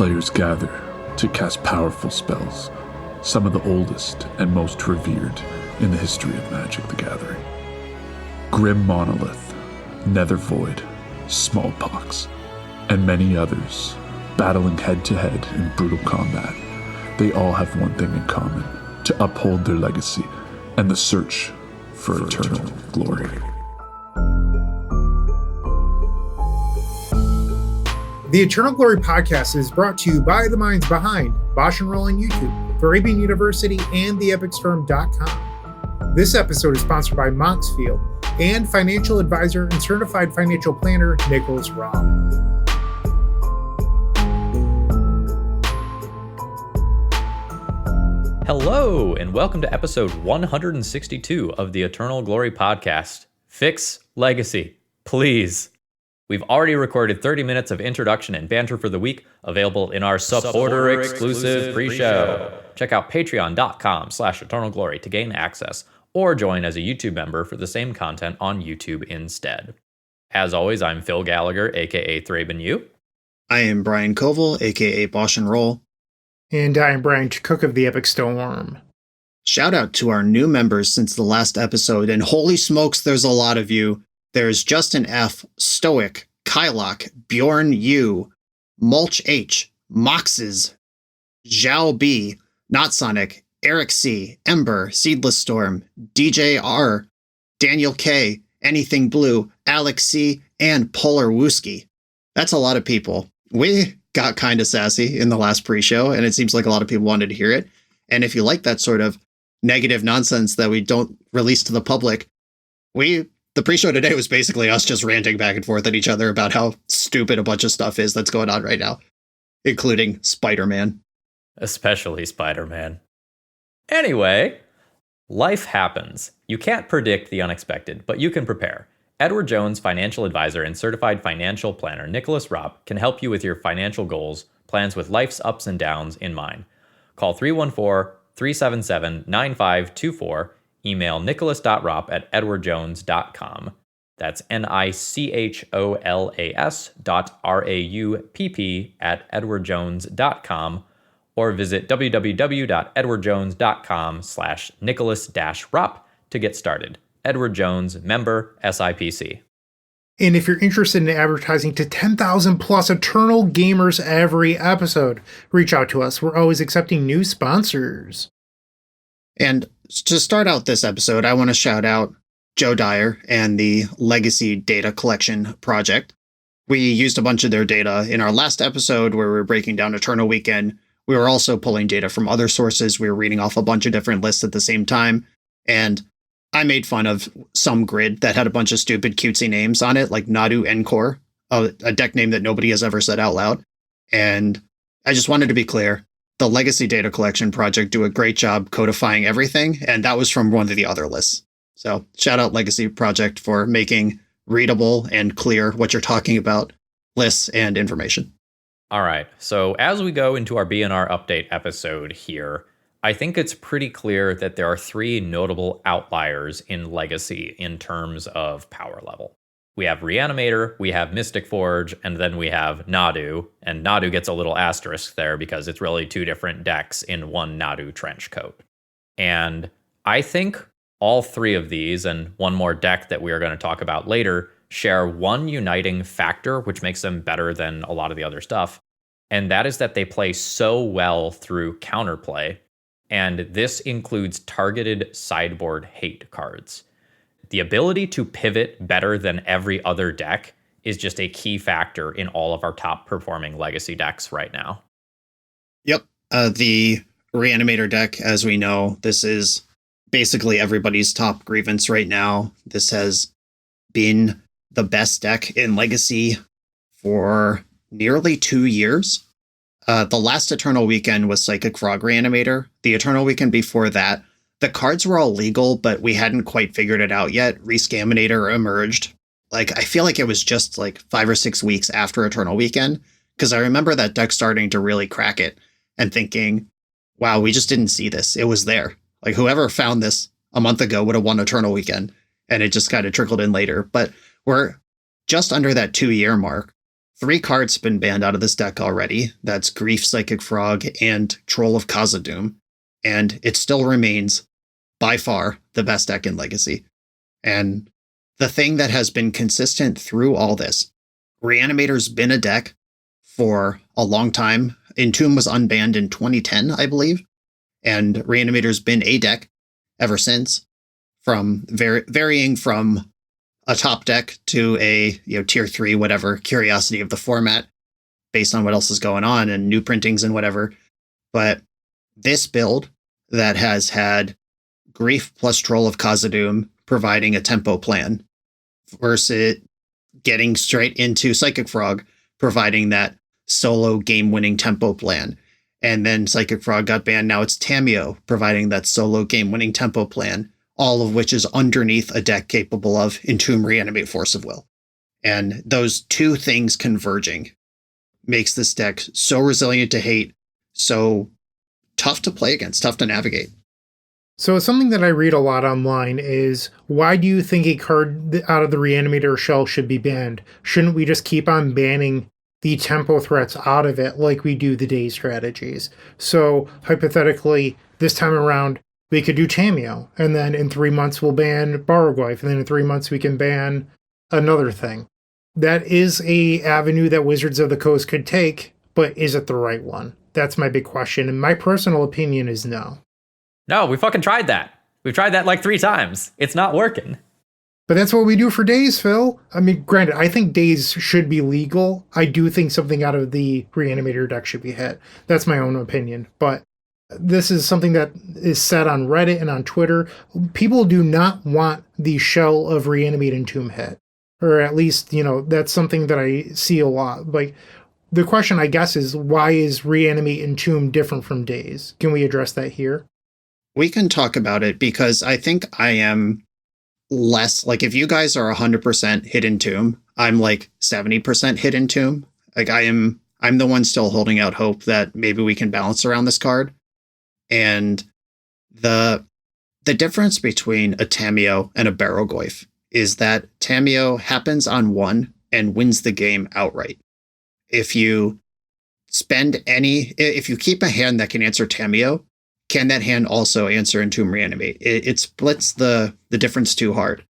players gather to cast powerful spells, some of the oldest and most revered in the history of Magic the Gathering. Grim Monolith, Nether Void, Smallpox, and many others, battling head-to-head in brutal combat, they all have one thing in common: to uphold their legacy and the search for eternal glory. The Eternal Glory podcast is brought to you by the minds behind Bosch and Roll on YouTube, Arabian University, and theepicstorm.com. This episode is sponsored by Moxfield and financial advisor and certified financial planner Nicholas Robb. Hello, and welcome to episode 162 of the Eternal Glory podcast. Fix legacy, please. We've already recorded 30 minutes of introduction and banter for the week, available in our supporter-exclusive pre-show. Check out patreon.com/eternalglory to gain access, or join as a YouTube member for the same content on YouTube instead. As always, I'm Phil Gallagher, aka Thraben U. I am Brian Coval, aka Bosch and Roll. And I am Brian Cook of the Epic Storm. Shout out to our new members since the last episode, and holy smokes, there's a lot of you. There's Justin F., Stoic, Kylock, Bjorn U, Mulch H, Moxes, Zhao B, Not Sonic, Eric C, Ember, Seedless Storm, DJ R, Daniel K, Anything Blue, Alex C, and Polar Wooski. That's a lot of people. We got kind of sassy in the last pre-show, and it seems like a lot of people wanted to hear it. And if you like that sort of negative nonsense that we don't release to the public, the pre-show today was basically us just ranting back and forth at each other about how stupid a bunch of stuff is that's going on right now, including Spider-Man. Especially Spider-Man. Anyway, life happens. You can't predict the unexpected, but you can prepare. Edward Jones, financial advisor and certified financial planner Nicholas Robb can help you with your financial goals, plans with life's ups and downs in mind. Call 314-377-9524. Email nicholas.ropp at edwardjones.com. That's nicholas.raupp at edwardjones.com, or visit www.edwardjones.com/nicholas-ropp to get started. Edward Jones, member SIPC. And if you're interested in advertising to 10,000 plus Eternal gamers every episode, reach out to us. We're always accepting new sponsors. And to start out this episode, I want to shout out Joe Dyer and the Legacy Data Collection Project. We used a bunch of their data in our last episode where we were breaking down Eternal Weekend. We were also pulling data from other sources. We were reading off a bunch of different lists at the same time. And I made fun of some grid that had a bunch of stupid cutesy names on it, like Nadu Encore, a deck name that nobody has ever said out loud. And I just wanted to be clear. The Legacy Data Collection Project do a great job codifying everything, and that was from one of the other lists. So shout out Legacy Project for making readable and clear what you're talking about lists and information. All right, so as we go into our BNR update episode here, I think it's pretty clear that there are three notable outliers in Legacy in terms of power level. We have Reanimator, we have Mystic Forge, and then we have Nadu. And Nadu gets a little asterisk there because it's really two different decks in one Nadu trench coat. And I think all three of these, and one more deck that we are going to talk about later, share one uniting factor which makes them better than a lot of the other stuff. And that is that they play so well through counterplay. And this includes targeted sideboard hate cards. The ability to pivot better than every other deck is just a key factor in all of our top performing Legacy decks right now. Yep. The Reanimator deck, as we know, this is basically everybody's top grievance right now. This has been the best deck in Legacy for nearly 2 years. The last Eternal Weekend was Psychic Frog Reanimator. The Eternal Weekend before that, the cards were all legal, but we hadn't quite figured it out yet. Rescaminator emerged. I feel like it was just 5 or 6 weeks after Eternal Weekend, because I remember that deck starting to really crack it and thinking, wow, we just didn't see this. It was there. Whoever found this a month ago would have won Eternal Weekend, and it just kind of trickled in later. But we're just under that 2-year mark. 3 cards have been banned out of this deck already. That's Grief, Psychic Frog, and Troll of Khazad-dûm. And it still remains, by far, the best deck in Legacy. And the thing that has been consistent through all this, Reanimator's been a deck for a long time. Entomb was unbanned in 2010, I believe. And Reanimator's been a deck ever since, from varying from a top deck to a tier 3, whatever, curiosity of the format, based on what else is going on and new printings and whatever. But this build that has had Grief plus Troll of Khazad-dûm providing a tempo plan versus getting straight into Psychic Frog providing that solo game-winning tempo plan. And then Psychic Frog got banned. Now it's Tamiyo providing that solo game-winning tempo plan, all of which is underneath a deck capable of Entomb, Reanimate, Force of Will. And those two things converging makes this deck so resilient to hate, so tough to play against, tough to navigate. So something that I read a lot online is, why do you think a card out of the Reanimator shell should be banned? Shouldn't we just keep on banning the tempo threats out of it like we do the day strategies? So hypothetically, this time around, we could do Tamiyo, and then in 3 months we'll ban Barrowglyph, and then in 3 months we can ban another thing. That is a avenue that Wizards of the Coast could take, but is it the right one? That's my big question, and my personal opinion is no. No, we fucking tried that. We've tried that like 3 times. It's not working. But that's what we do for days, Phil. I mean, granted, I think days should be legal. I do think something out of the Reanimator deck should be hit. That's my own opinion. But this is something that is said on Reddit and on Twitter. People do not want the shell of Reanimate Entomb hit. Or at least, that's something that I see a lot. Like, the question, I guess, is why is Reanimate Entomb different from days? Can we address that here? We can talk about it, because I think I am less, like, if you guys are 100% hit Entomb, I'm like 70% hit Entomb. Like, I'm the one still holding out hope that maybe we can balance around this card. And the difference between a Tamiyo and a Barrowglyph is that Tamiyo happens on 1 and wins the game outright. If you keep a hand that can answer Tamiyo, can that hand also answer Entomb Reanimate? It splits the difference too hard.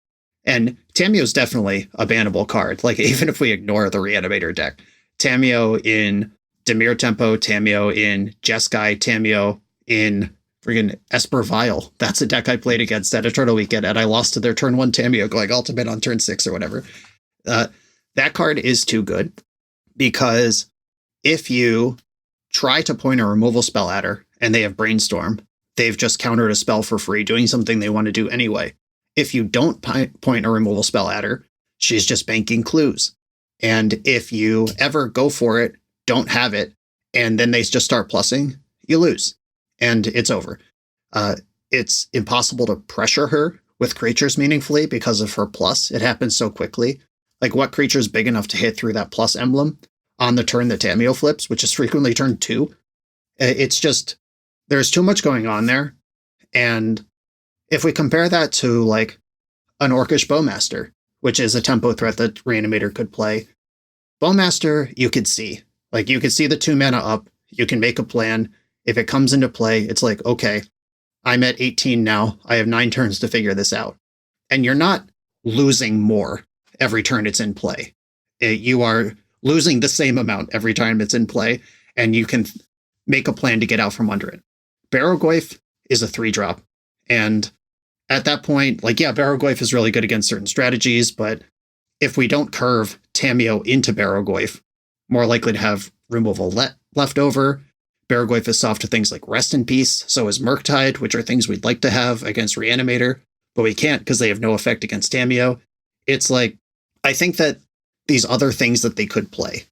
And Tamiyo's definitely a bannable card. Like, even if we ignore the Reanimator deck, Tamiyo in Dimir Tempo, Tamiyo in Jeskai, Tamiyo in friggin' Esper Vial. That's a deck I played against at Eternal Weekend, and I lost to their turn 1 Tamiyo going ultimate on turn 6 or whatever. That card is too good, because if you try to point a removal spell at her and they have Brainstorm, they've just countered a spell for free, doing something they want to do anyway. If you don't point a removal spell at her, she's just banking clues. And if you ever go for it, don't have it, and then they just start plussing, you lose. And it's over. It's impossible to pressure her with creatures meaningfully because of her plus. It happens so quickly. Like, what creature is big enough to hit through that plus emblem on the turn that Tamiyo flips, which is frequently turn 2? It's just, there's too much going on there. And if we compare that to, like, an Orcish Bowmaster, which is a tempo threat that Reanimator could play, Bowmaster, you could see. Like, you could see the 2 mana up. You can make a plan. If it comes into play, it's like, okay, I'm at 18 now. I have 9 turns to figure this out. And you're not losing more every turn it's in play. You are losing the same amount every time it's in play, and you can make a plan to get out from under it. Barrowglyph is a 3-drop. And at that point, like, yeah, Barrowglyph is really good against certain strategies, but if we don't curve Tamiyo into Barrowglyph, more likely to have removal left over. Barrowglyph is soft to things like Rest in Peace, so is Murktide, which are things we'd like to have against Reanimator, but we can't because they have no effect against Tamiyo. It's like, I think that these other things that they could play.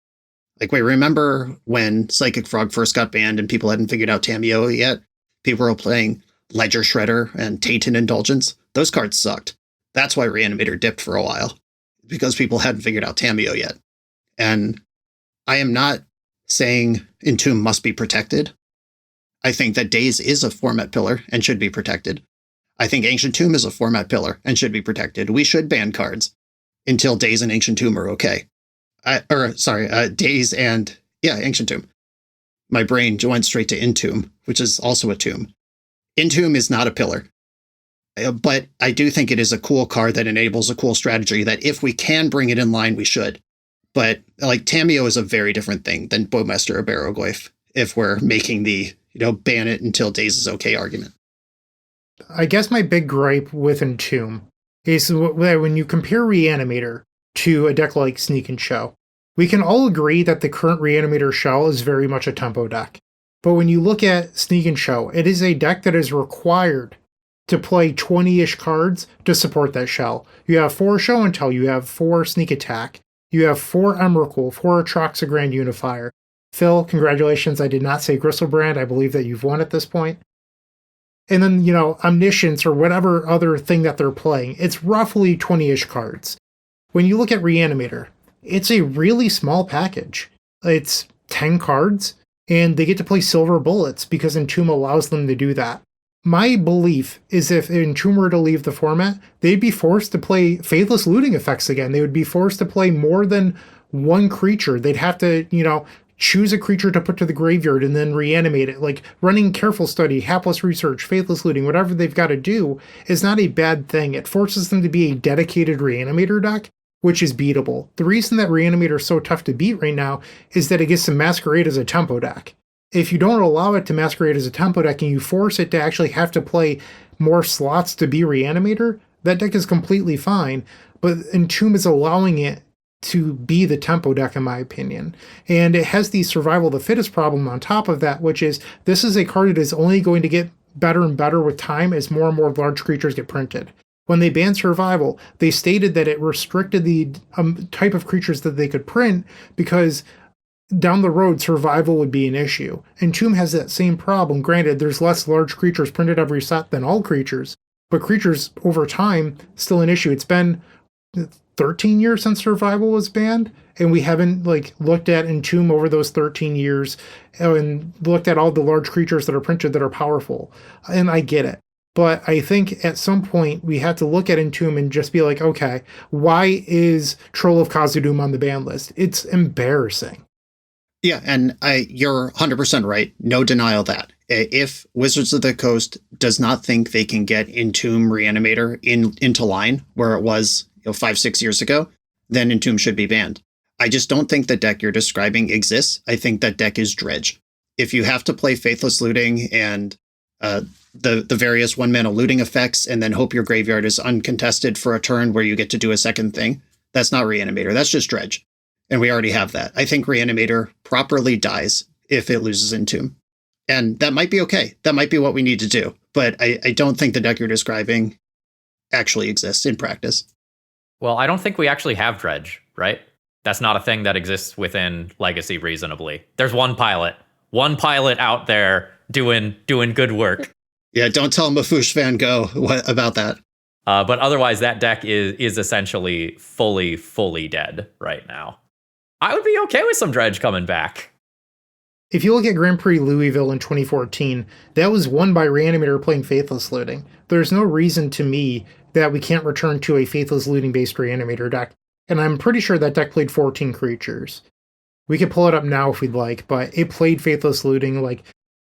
Like, wait, remember when Psychic Frog first got banned and people hadn't figured out Tamiyo yet? People were playing Ledger Shredder and Tainted Indulgence. Those cards sucked. That's why Reanimator dipped for a while, because people hadn't figured out Tamiyo yet. And I am not saying Entomb must be protected. I think that Daze is a format pillar and should be protected. I think Ancient Tomb is a format pillar and should be protected. We should ban cards until Daze and Ancient Tomb are okay. Daze and, Ancient Tomb. My brain went straight to Entomb, which is also a tomb. Entomb is not a pillar. But I do think it is a cool card that enables a cool strategy that if we can bring it in line, we should. But like Tamiyo is a very different thing than Bowmaster or Barrowglyph if we're making the, ban it until Daze is okay argument. I guess my big gripe with Entomb is when you compare Reanimator to a deck like Sneak and Show, we can all agree that the current Reanimator shell is very much a tempo deck. But when you look at Sneak and Show, it is a deck that is required to play 20-ish cards to support that shell. You have 4 Show and Tell, you have 4 Sneak Attack, you have 4 Emrakul, 4 Atraxa Grand Unifier. Phil, congratulations, I did not say Gristlebrand, I believe that you've won at this point. And then, Omniscience or whatever other thing that they're playing, it's roughly 20-ish cards. When you look at Reanimator, it's a really small package. It's 10 cards, and they get to play Silver Bullets because Entomb allows them to do that. My belief is if Entomb were to leave the format, they'd be forced to play Faithless Looting effects again. They would be forced to play more than one creature. They'd have to, choose a creature to put to the graveyard and then reanimate it. Like running Careful Study, Hapless Research, Faithless Looting, whatever they've got to do is not a bad thing. It forces them to be a dedicated Reanimator deck, which is beatable. The reason that Reanimator is so tough to beat right now is that it gets to masquerade as a tempo deck. If you don't allow it to masquerade as a tempo deck and you force it to actually have to play more slots to be Reanimator, that deck is completely fine. But Entomb is allowing it to be the tempo deck, in my opinion. And it has the survival of the fittest problem on top of that, which is this is a card that is only going to get better and better with time as more and more large creatures get printed. When they banned survival, they stated that it restricted the type of creatures that they could print because down the road, survival would be an issue. Entomb has that same problem. Granted, there's less large creatures printed every set than all creatures, but creatures over time, still an issue. It's been 13 years since survival was banned, and we haven't looked at Entomb over those 13 years and looked at all the large creatures that are printed that are powerful. And I get it. But I think at some point we have to look at Entomb and just be like, okay, why is Troll of Khazad-dûm on the ban list? It's embarrassing. Yeah, and you're 100% right. No denial that. If Wizards of the Coast does not think they can get Entomb Reanimator into line where it was 5-6 years ago, then Entomb should be banned. I just don't think the deck you're describing exists. I think that deck is dredge. If you have to play Faithless Looting and the various 1-mana looting effects and then hope your graveyard is uncontested for a turn where you get to do a second thing, that's not Reanimator. That's just dredge. And we already have that. I think Reanimator properly dies if it loses Entomb. And that might be okay. That might be what we need to do. But I don't think the deck you're describing actually exists in practice. Well, I don't think we actually have dredge, right? That's not a thing that exists within Legacy reasonably. There's one pilot out there doing good work. Yeah, don't tell Mafouche Van Gogh about that. But otherwise, that deck is essentially fully dead right now. I would be okay with some dredge coming back. If you look at Grand Prix Louisville in 2014, that was won by Reanimator playing Faithless Looting. There's no reason to me that we can't return to a Faithless Looting-based Reanimator deck, and I'm pretty sure that deck played 14 creatures. We could pull it up now if we'd like, but it played Faithless Looting.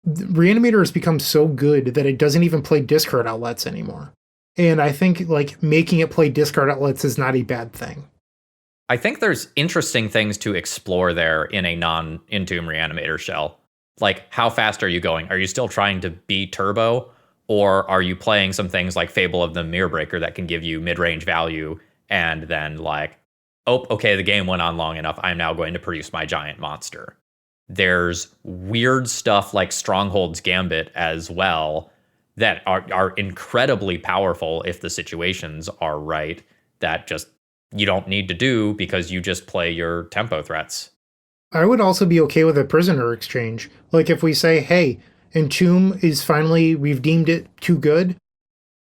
Reanimator has become so good that it doesn't even play discard outlets anymore. And I think making it play discard outlets is not a bad thing. I think there's interesting things to explore there in a non-Entomb Reanimator shell. Like, how fast are you going? Are you still trying to be turbo? Or are you playing some things like Fable of the Mirrorbreaker that can give you mid-range value and then oh, okay, the game went on long enough. I'm now going to produce my giant monster. There's weird stuff like Stronghold's Gambit as well that are incredibly powerful if the situations are right, that just you don't need to do because you just play your tempo threats. I would also be okay with a Prisoner Exchange. If we say, hey, Entomb is finally, we've deemed it too good,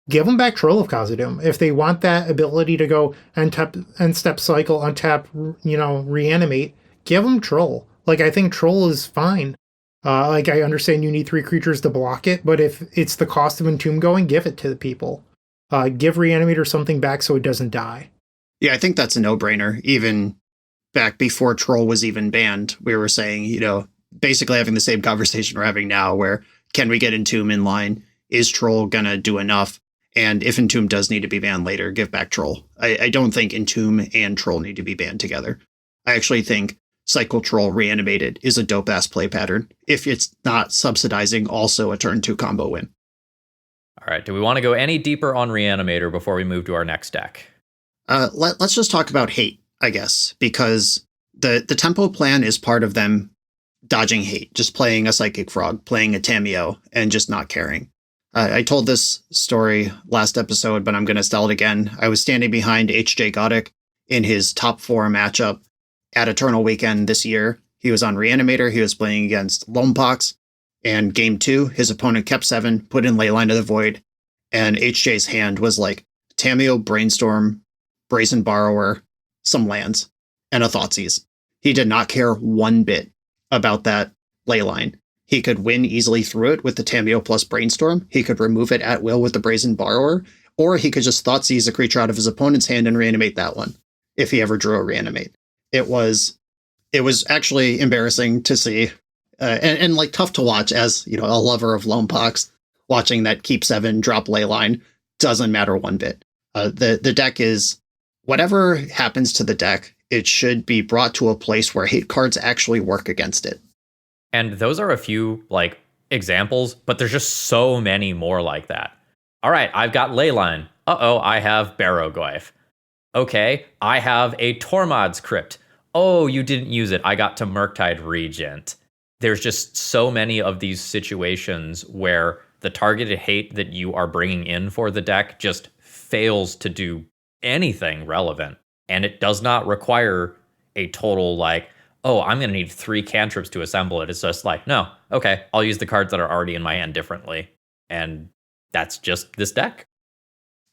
give them back Troll of Khazad-dûm. If they want that ability to go end step cycle, untap, reanimate, give them Troll. I think Troll is fine. I understand you need 3 creatures to block it, but if it's the cost of Entomb going, give it to the people. Give Reanimator something back so it doesn't die. Yeah, I think that's a no-brainer, even back before Troll was even banned, we were saying, basically having the same conversation we're having now, where can we get Entomb in line? Is Troll going to do enough? And if Entomb does need to be banned later, give back Troll. I don't think Entomb and Troll need to be banned together. I actually think Cycle Troll Reanimated is a dope-ass play pattern, if it's not subsidizing also a turn 2 combo win. All right, do we want to go any deeper on Reanimator before we move to our next deck? Let's just talk about hate, I guess, because the tempo plan is part of them dodging hate, just playing a Psychic Frog, playing a Tameo, and just not caring. I told this story last episode, but I'm going to tell it again. I was standing behind HJ Goddick in his top 4 matchup at Eternal Weekend this year. He was on Reanimator. He was playing against Lonepox. And game 2, his opponent kept 7, put in Leyline of the Void, and HJ's hand was like Tameo, Brainstorm, Brazen Borrower, some lands, and a Thoughtseize. He did not care one bit about that Leyline. He could win easily through it with the Tameo plus Brainstorm. He could remove it at will with the Brazen Borrower, or he could just Thoughtseize a creature out of his opponent's hand and reanimate that one, if he ever drew a reanimate. It was actually embarrassing to see, and like tough to watch as, a lover of Lonepox. Watching that keep 7 drop Leyline doesn't matter one bit. The deck is, whatever happens to the deck, it should be brought to a place where hate cards actually work against it. And those are a few examples, but there's just so many more like that. All right, I've got Leyline. I have Barrowgoyf. Okay, I have a Tormod's Crypt. Oh, you didn't use it. I got to Murktide Regent. There's just so many of these situations where the targeted hate that you are bringing in for the deck just fails to do anything relevant. And it does not require a total I'm going to need 3 cantrips to assemble it. It's just no, okay, I'll use the cards that are already in my hand differently. And that's just this deck.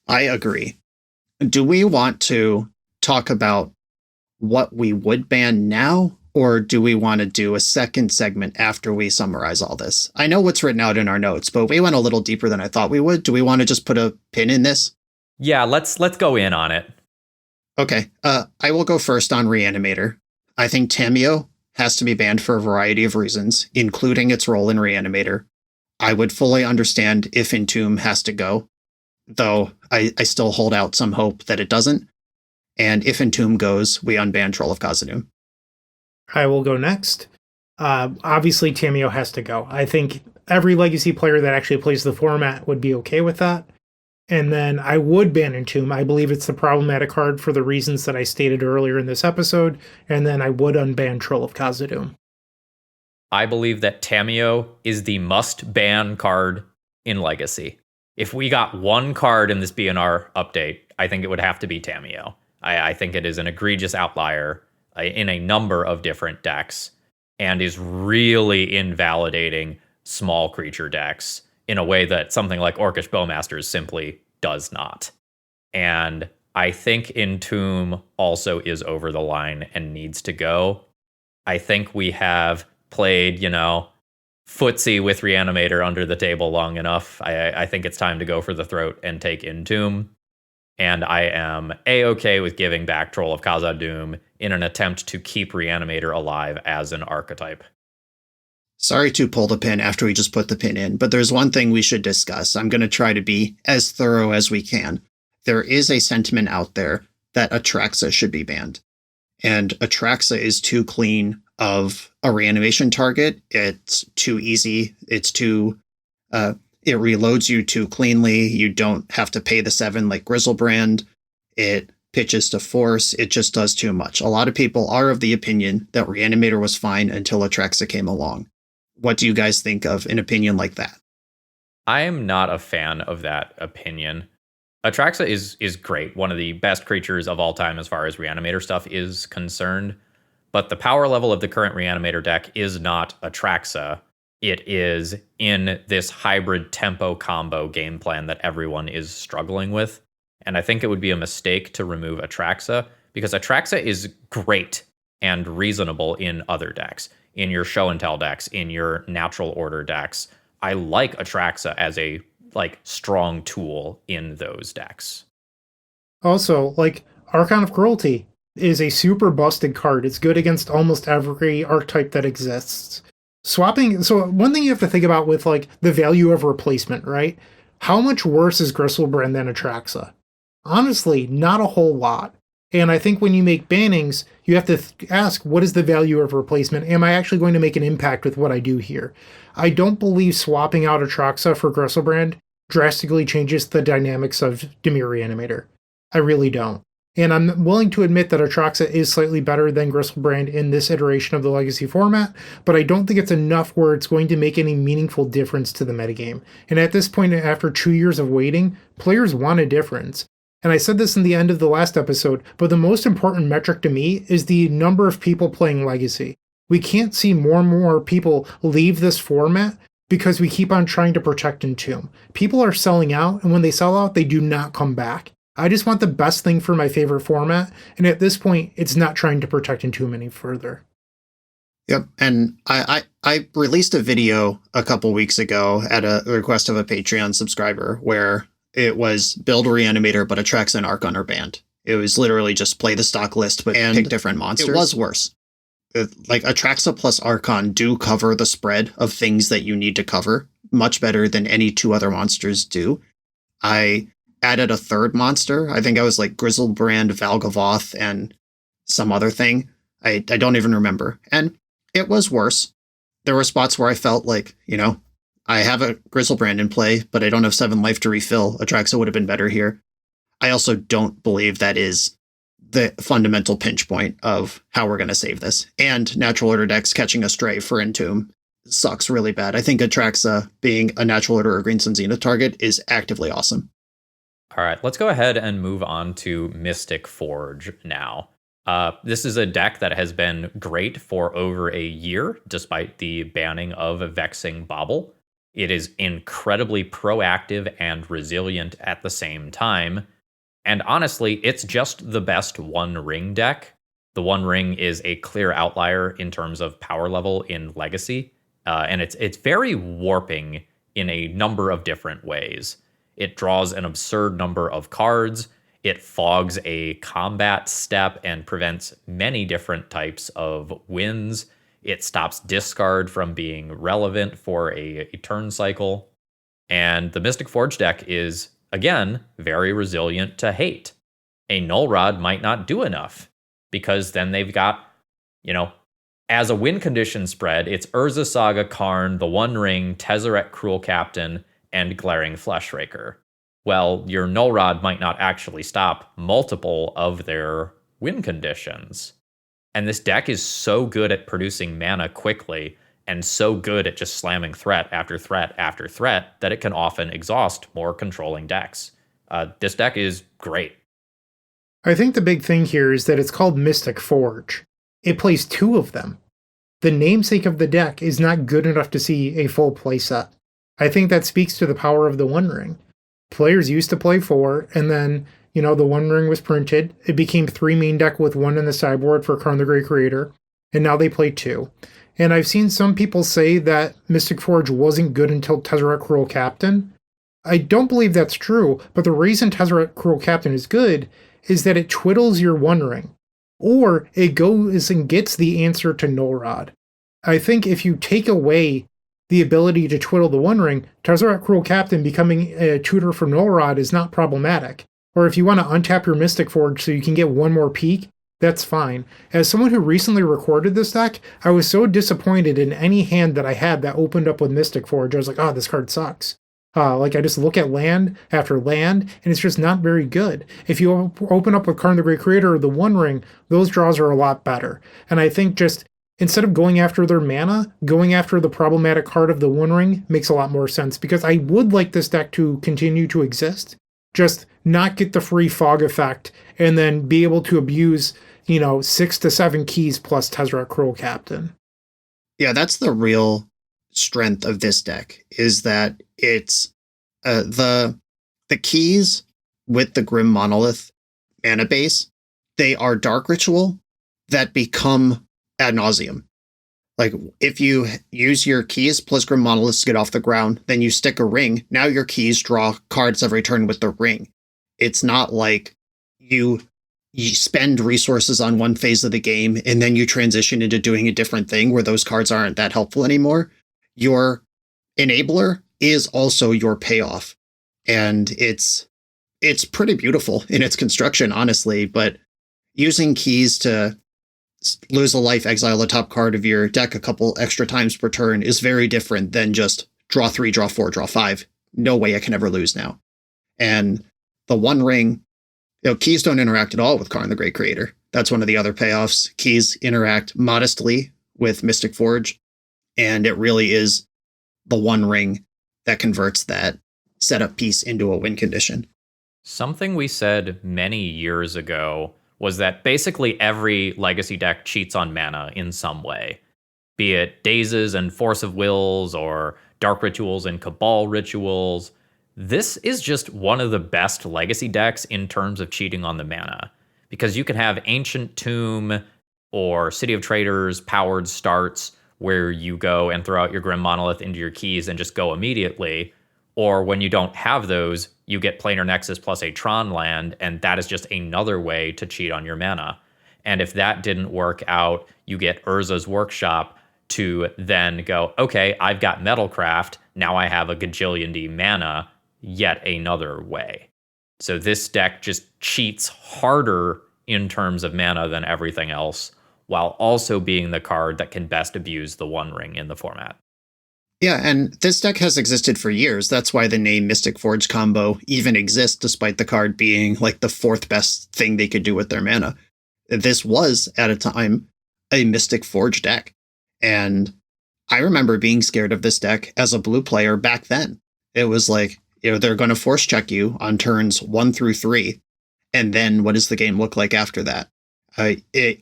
I agree. Do we want to talk about what we would ban now, or do we want to do a second segment after we summarize all this? I know what's written out in our notes, but we went a little deeper than I thought we would. Do we want to just put a pin in this? Yeah, let's go in on it. Okay, I will go first on Reanimator. I think Tameo has to be banned for a variety of reasons, including its role in Reanimator. I would fully understand if Entomb has to go, though I still hold out some hope that it doesn't. And if Entomb goes, we unban Troll of Khazad-dûm. I will go next. Obviously, Tameo has to go. I think every Legacy player that actually plays the format would be okay with that. And then I would ban Entomb. I believe it's the problematic card for the reasons that I stated earlier in this episode. And then I would unban Troll of Khazad-dûm. I believe that Tameo is the must-ban card in Legacy. If we got one card in this BNR update, I think it would have to be Tameo. I think it is an egregious outlier in a number of different decks and is really invalidating small creature decks in a way that something like Orcish Bowmasters simply does not. And I think Entomb also is over the line and needs to go. I think we have played, footsie with Reanimator under the table long enough. I think it's time to go for the throat and take Entomb. And I am A-okay with giving back Troll of Khazad-dûm in an attempt to keep Reanimator alive as an archetype. Sorry to pull the pin after we just put the pin in, but there's one thing we should discuss. I'm going to try to be as thorough as we can. There is a sentiment out there that Atraxa should be banned. And Atraxa is too clean of a reanimation target. It's too easy. It's too... it reloads you too cleanly. You don't have to pay the 7 like Grizzlebrand. It pitches to force. It just does too much. A lot of people are of the opinion that Reanimator was fine until Atraxa came along. What do you guys think of an opinion like that? I am not a fan of that opinion. Atraxa is great, one of the best creatures of all time as far as Reanimator stuff is concerned. But the power level of the current Reanimator deck is not Atraxa. It is in this hybrid tempo combo game plan that everyone is struggling with. And I think it would be a mistake to remove Atraxa, because Atraxa is great and reasonable in other decks. In your show and tell decks, in your natural order decks. I like Atraxa as a strong tool in those decks. Also, Archon of Cruelty. is a super busted card. It's good against almost every archetype that exists. Swapping, so one thing you have to think about with like the value of replacement, right? How much worse is Gristlebrand than Atraxa? Honestly, not a whole lot. And I think when you make bannings, you have to ask, what is the value of replacement? Am I actually going to make an impact with what I do here? I don't believe swapping out Atraxa for Gristlebrand drastically changes the dynamics of Dimir Reanimator. I really don't. And I'm willing to admit that Atraxa is slightly better than Gristlebrand in this iteration of the Legacy format, but I don't think it's enough where it's going to make any meaningful difference to the metagame. And at this point, after 2 years of waiting, players want a difference. And I said this in the end of the last episode, but the most important metric to me is the number of people playing Legacy. We can't see more and more people leave this format because we keep on trying to protect Entomb. People are selling out, and when they sell out, they do not come back. I just want the best thing for my favorite format, and at this point, it's not trying to protect Entomb any further. Yep, and I released a video a couple weeks ago at a request of a Patreon subscriber where it was build Reanimator, but Atraxa and Archon are banned. It was literally just play the stock list, but pick different monsters. It was worse. Like Atraxa plus Archon do cover the spread of things that you need to cover much better than any two other monsters do. I added a third monster. I think I was like Grizzlebrand, Valgavoth, and some other thing. I don't even remember. And it was worse. There were spots where I felt like, I have a Grizzlebrand in play, but I don't have 7 life to refill. Atraxa would have been better here. I also don't believe that is the fundamental pinch point of how we're going to save this. And natural order decks catching a stray for Entomb sucks really bad. I think Atraxa being a natural order or Green Sun Zenith target is actively awesome. All right, let's go ahead and move on to Mystic Forge now. This is a deck that has been great for over a year, despite the banning of Vexing Bauble. It is incredibly proactive and resilient at the same time. And honestly, it's just the best One Ring deck. The One Ring is a clear outlier in terms of power level in Legacy. And it's very warping in a number of different ways. It draws an absurd number of cards. It fogs a combat step and prevents many different types of wins. It stops discard from being relevant for a turn cycle. And the Mystic Forge deck is, again, very resilient to hate. A Null Rod might not do enough because then they've got, as a win condition spread, it's Urza Saga, Karn, the One Ring, Tezzeret Cruel Captain, and Glaring Fleshraker. Well, your Null Rod might not actually stop multiple of their win conditions. And this deck is so good at producing mana quickly and so good at just slamming threat after threat after threat that it can often exhaust more controlling decks. This deck is great. I think the big thing here is that it's called Mystic Forge. It plays 2 of them. The namesake of the deck is not good enough to see a full playset. I think that speaks to the power of the One Ring. Players used to play 4, and then, the One Ring was printed. It became 3 main deck with 1 in the sideboard for Karn the Great Creator, and now they play 2. And I've seen some people say that Mystic Forge wasn't good until Tezzeret Cruel Captain. I don't believe that's true, but the reason Tezzeret Cruel Captain is good is that it twiddles your One Ring, or it goes and gets the answer to Null Rod. I think if you take away the ability to twiddle the One Ring, Tezzeret Cruel Captain becoming a tutor for Null Rod is not problematic. Or if you want to untap your Mystic Forge so you can get one more peek, that's fine. As someone who recently recorded this deck, I was so disappointed in any hand that I had that opened up with Mystic Forge. I was like, this card sucks. I just look at land after land, and it's just not very good. If you open up with Karn the Great Creator or the One Ring, those draws are a lot better. And I think just instead of going after their mana, going after the problematic card of the One Ring makes a lot more sense, because I would like this deck to continue to exist, just not get the free fog effect, and then be able to abuse, 6 to 7 keys plus Tezzeret Cruel Captain. Yeah, that's the real strength of this deck, is that it's the keys with the Grim Monolith mana base, they are Dark Ritual that become ad nauseum. Like, if you use your keys plus Grim Monoliths to get off the ground, then you stick a ring, now your keys draw cards every turn with the ring. It's not like you you spend resources on one phase of the game and then you transition into doing a different thing where those cards aren't that helpful anymore, your enabler is also your payoff. And it's pretty beautiful in its construction, honestly, but using keys to lose a life, exile the top card of your deck a couple extra times per turn is very different than just draw 3, draw 4, draw 5. No way I can ever lose now. And the One Ring, keys don't interact at all with Karn the Great Creator. That's one of the other payoffs. Keys interact modestly with Mystic Forge, and it really is the One Ring that converts that setup piece into a win condition. Something we said many years ago was that basically every Legacy deck cheats on mana in some way, be it Dazes and Force of Wills or Dark Rituals and Cabal Rituals. This is just one of the best Legacy decks in terms of cheating on the mana, because you can have Ancient Tomb or City of Traders powered starts where you go and throw out your Grim Monolith into your keys and just go immediately. Or when you don't have those, you get Planar Nexus plus a Tron land, and that is just another way to cheat on your mana. And if that didn't work out, you get Urza's Workshop to then go, okay, I've got Metalcraft, now I have a gajillion D mana, yet another way. So this deck just cheats harder in terms of mana than everything else, while also being the card that can best abuse the One Ring in the format. Yeah, and this deck has existed for years. That's why the name Mystic Forge combo even exists, despite the card being like the fourth best thing they could do with their mana. This was, at a time, a Mystic Forge deck. And I remember being scared of this deck as a blue player back then. It was like, they're going to force check you on turns 1 through 3. And then what does the game look like after that?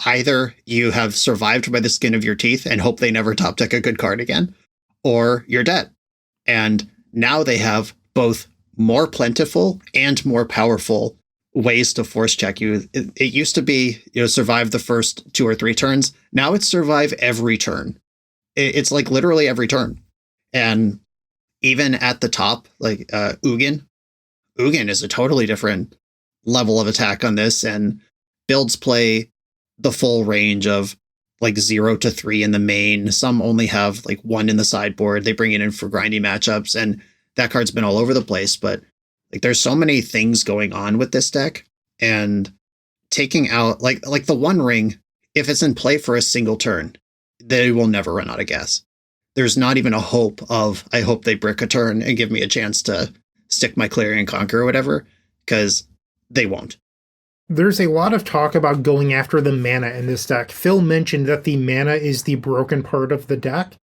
Either you have survived by the skin of your teeth and hope they never top deck a good card again, or you're dead. And now they have both more plentiful and more powerful ways to force check you. It used to be, survive the first 2 or 3 turns. Now it's survive every turn. It's like literally every turn. And even at the top, like Ugin is a totally different level of attack on this, and builds play the full range of like 0 to 3 in the main. Some only have like 1 in the sideboard. They bring it in for grindy matchups, and that card's been all over the place. But like, there's so many things going on with this deck, and taking out like the One Ring, if it's in play for a single turn, they will never run out of gas. There's not even a hope of, I hope they brick a turn and give me a chance to stick my Clarion Conquer or whatever, because they won't. There's a lot of talk about going after the mana in this deck. Phil mentioned that the mana is the broken part of the deck.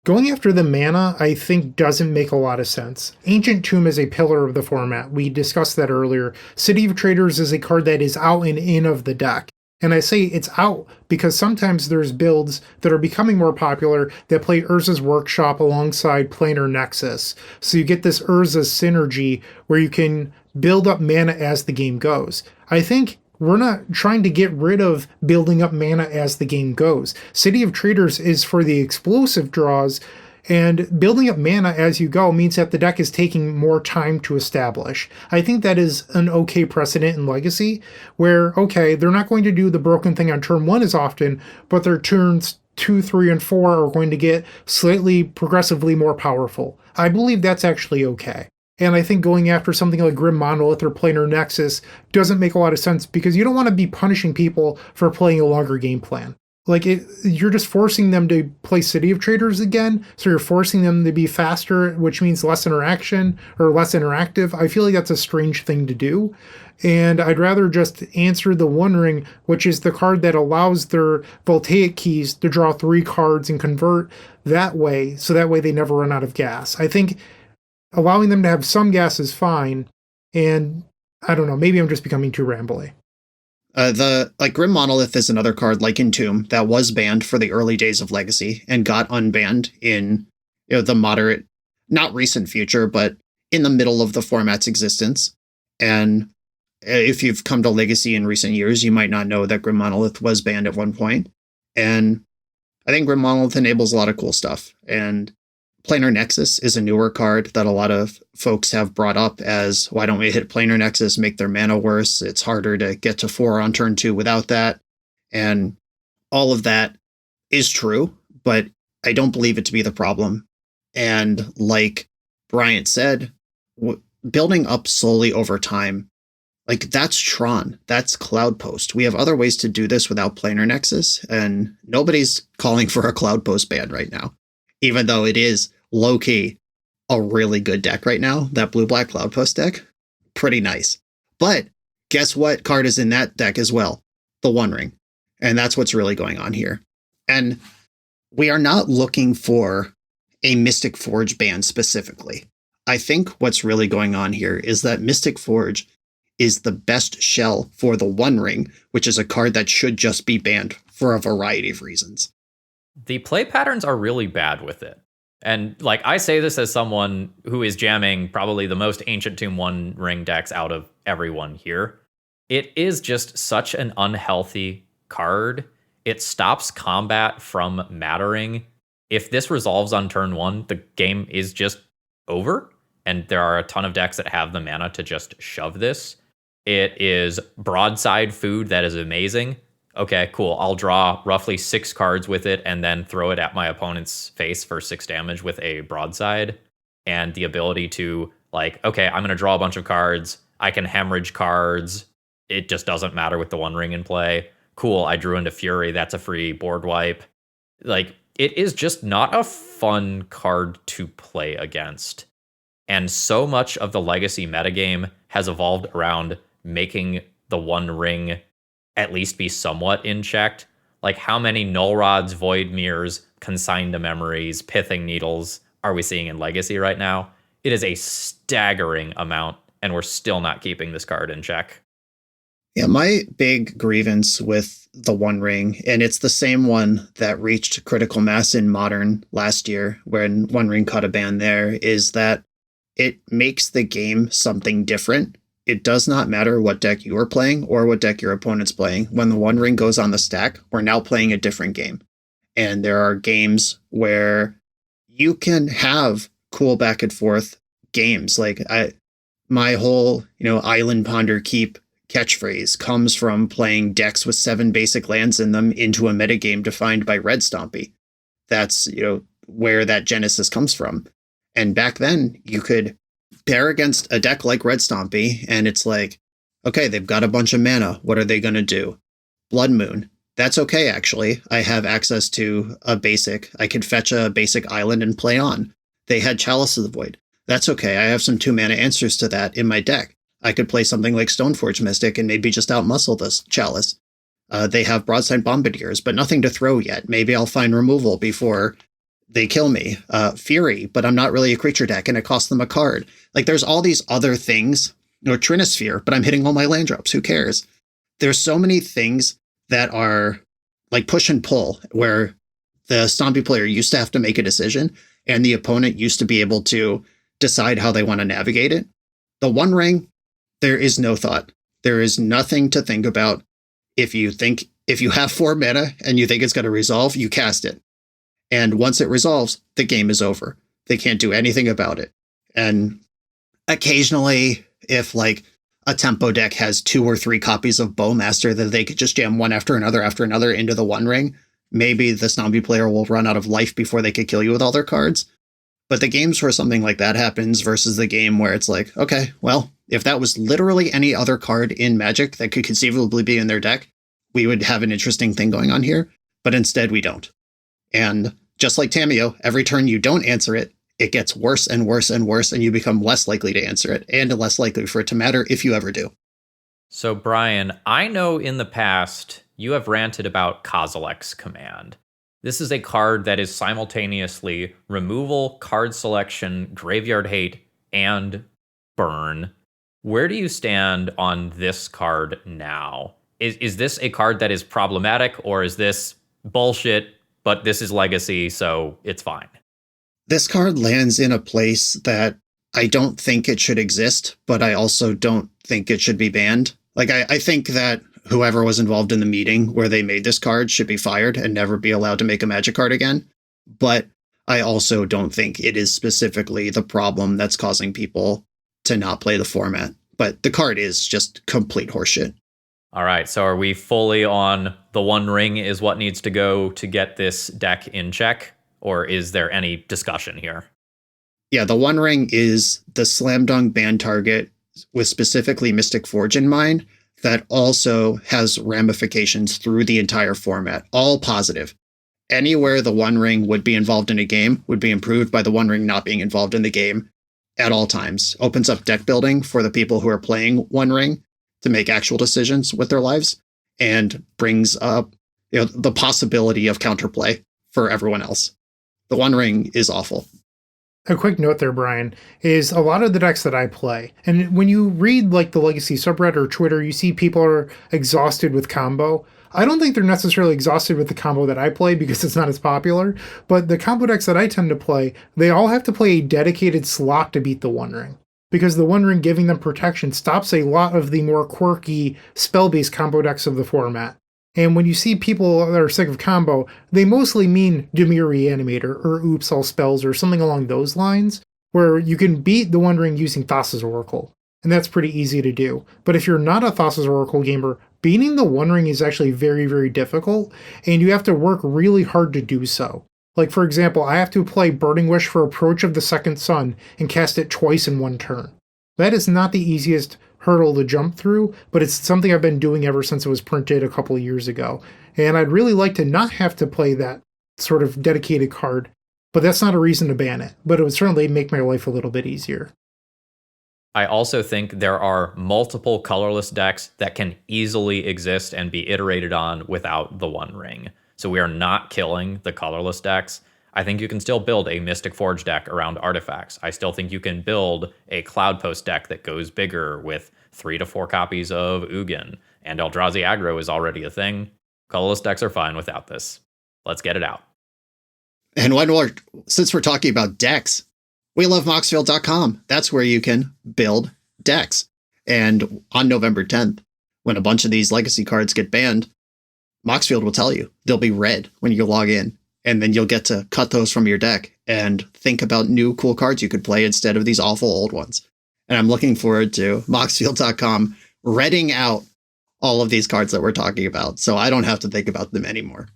Going after the mana, I think, doesn't make a lot of sense. Ancient Tomb is a pillar of the format. We discussed that earlier. City of Traders is a card that is out and in of the deck. And I say it's out because sometimes there's builds that are becoming more popular that play Urza's Workshop alongside Planar Nexus. So you get this Urza synergy where you can build up mana as the game goes. I think we're not trying to get rid of building up mana as the game goes. City of Traders is for the explosive draws, and building up mana as you go means that the deck is taking more time to establish. I think that is an okay precedent in Legacy, where, okay, they're not going to do the broken thing on turn 1 as often, but their turns 2, 3, and 4 are going to get slightly progressively more powerful. I believe that's actually okay. And I think going after something like Grim Monolith or Planar Nexus doesn't make a lot of sense, because you don't want to be punishing people for playing a longer game plan. Like, you're just forcing them to play City of Traders again, so you're forcing them to be faster, which means less interaction or less interactive. I feel like that's a strange thing to do, and I'd rather just answer the One Ring, which is the card that allows their Voltaic keys to draw 3 cards and convert that way, so that way they never run out of gas. I think allowing them to have some gas is fine, and I don't know, maybe I'm just becoming too rambly. Grim Monolith is another card like Entomb that was banned for the early days of Legacy and got unbanned in the moderate, not recent future, but in the middle of the format's existence. And if you've come to Legacy in recent years, you might not know that Grim Monolith was banned at one point. And I think Grim Monolith enables a lot of cool stuff. And Planar Nexus is a newer card that a lot of folks have brought up as, why don't we hit Planar Nexus, make their mana worse? It's harder to get to 4 on turn 2 without that. And all of that is true, but I don't believe it to be the problem. And like Bryant said, building up slowly over time, like that's Tron, that's Cloudpost. We have other ways to do this without Planar Nexus, and nobody's calling for a Cloudpost ban right now, even though it is low-key a really good deck right now. That blue-black Cloudpost deck, pretty nice. But guess what card is in that deck as well? The One Ring. And that's what's really going on here. And we are not looking for a Mystic Forge ban specifically. I think what's really going on here is that Mystic Forge is the best shell for the One Ring, which is a card that should just be banned for a variety of reasons. The play patterns are really bad with it. And like, I say this as someone who is jamming probably the most Ancient Tomb One Ring decks out of everyone here. It is just such an unhealthy card. It stops combat from mattering. If this resolves on turn 1, the game is just over. And there are a ton of decks that have the mana to just shove this. It is broadside food that is amazing. Okay, cool. I'll draw roughly 6 cards with it and then throw it at my opponent's face for 6 damage with a broadside. And the ability to, like, okay, I'm going to draw a bunch of cards. I can hemorrhage cards. It just doesn't matter with the One Ring in play. Cool, I drew into Fury. That's a free board wipe. Like, it is just not a fun card to play against. And so much of the Legacy metagame has evolved around making the One Ring at least be somewhat in check. Like, how many Null Rods, Void Mirrors, Consigned to Memories, Pithing Needles are we seeing in Legacy right now? It is a staggering amount, and we're still not keeping this card in check. Yeah, my big grievance with the One Ring, and it's the same one that reached critical mass in Modern last year, when One Ring caught a ban there, is that it makes the game something different. It does not matter what deck you are playing or what deck your opponent's playing. When the One Ring goes on the stack, we're now playing a different game. And there are games where you can have cool back and forth games. Like my whole, Island Ponder Keep catchphrase comes from playing decks with 7 basic lands in them into a metagame defined by Red Stompy. That's, where that genesis comes from. And back then, you could pair against a deck like Red Stompy, and it's like, okay, they've got a bunch of mana. What are they going to do? Blood Moon. That's okay, actually. I have access to a basic. I could fetch a basic island and play on. They had Chalice of the Void. That's okay. I have some 2-mana answers to that in my deck. I could play something like Stoneforge Mystic and maybe just outmuscle this Chalice. They have Broadside Bombardiers, but nothing to throw yet. Maybe I'll find removal before they kill me. Fury, but I'm not really a creature deck and it costs them a card. Like, there's all these other things. Trinisphere, but I'm hitting all my land drops. Who cares? There's so many things that are like push and pull, where the Stompy player used to have to make a decision and the opponent used to be able to decide how they want to navigate it. The One Ring, there is no thought. There is nothing to think about. If you have 4 mana and you think it's going to resolve, you cast it. And once it resolves, the game is over. They can't do anything about it. And occasionally, if like a tempo deck has 2 or 3 copies of Bowmaster that they could just jam one after another into the One Ring, maybe the Stompy player will run out of life before they could kill you with all their cards. But the games where something like that happens versus the game where it's like, okay, well, if that was literally any other card in Magic that could conceivably be in their deck, we would have an interesting thing going on here. But instead, we don't. And just like Tamiyo, every turn you don't answer it, it gets worse and worse and worse, and you become less likely to answer it and less likely for it to matter if you ever do. So, Brian, I know in the past you have ranted about Kozilek's Command. This is a card that is simultaneously removal, card selection, graveyard hate, and burn. Where do you stand on this card now? Is this a card that is problematic, or is this bullshit, but this is Legacy, so it's fine? This card lands in a place that I don't think it should exist, but I also don't think it should be banned. Like, I think that whoever was involved in the meeting where they made this card should be fired and never be allowed to make a Magic card again. But I also don't think it is specifically the problem that's causing people to not play the format. But the card is just complete horseshit. All right, so are we fully on the One Ring is what needs to go to get this deck in check? Or is there any discussion here? Yeah, the One Ring is the slam dunk ban target with specifically Mystic Forge in mind that also has ramifications through the entire format, all positive. Anywhere the One Ring would be involved in a game would be improved by the One Ring not being involved in the game at all times. Opens up deck building for the people who are playing One Ring to make actual decisions with their lives, and brings up the possibility of counterplay for everyone else. The One Ring is awful. A quick note there, Brian, is a lot of the decks that I play, and when you read like the Legacy subreddit or Twitter, you see people are exhausted with combo. I don't think they're necessarily exhausted with the combo that I play because it's not as popular, but the combo decks that I tend to play, they all have to play a dedicated slot to beat the One Ring. Because the One Ring giving them protection stops a lot of the more quirky spell-based combo decks of the format. And when you see people that are sick of combo, they mostly mean Dimir Reanimator or Oops All Spells or something along those lines, where you can beat the One Ring using Thassa's Oracle. And that's pretty easy to do. But if you're not a Thassa's Oracle gamer, beating the One Ring is actually very, very difficult, and you have to work really hard to do so. Like, for example, I have to play Burning Wish for Approach of the Second Sun and cast it twice in one turn. That is not the easiest hurdle to jump through, but it's something I've been doing ever since it was printed a couple of years ago. And I'd really like to not have to play that sort of dedicated card, but that's not a reason to ban it. But it would certainly make my life a little bit easier. I also think there are multiple colorless decks that can easily exist and be iterated on without the One Ring. So we are not killing the colorless decks. I think you can still build a Mystic Forge deck around artifacts. I still think you can build a Cloud Post deck that goes bigger with 3 to 4 copies of Ugin. And Eldrazi aggro is already a thing. Colorless decks are fine without this. Let's get it out. And since we're talking about decks, we love Moxfield.com. That's where you can build decks. And on November 10th, when a bunch of these legacy cards get banned, Moxfield will tell you they'll be red when you log in. And then you'll get to cut those from your deck and think about new cool cards you could play instead of these awful old ones. And I'm looking forward to Moxfield.com redding out all of these cards that we're talking about, so I don't have to think about them anymore.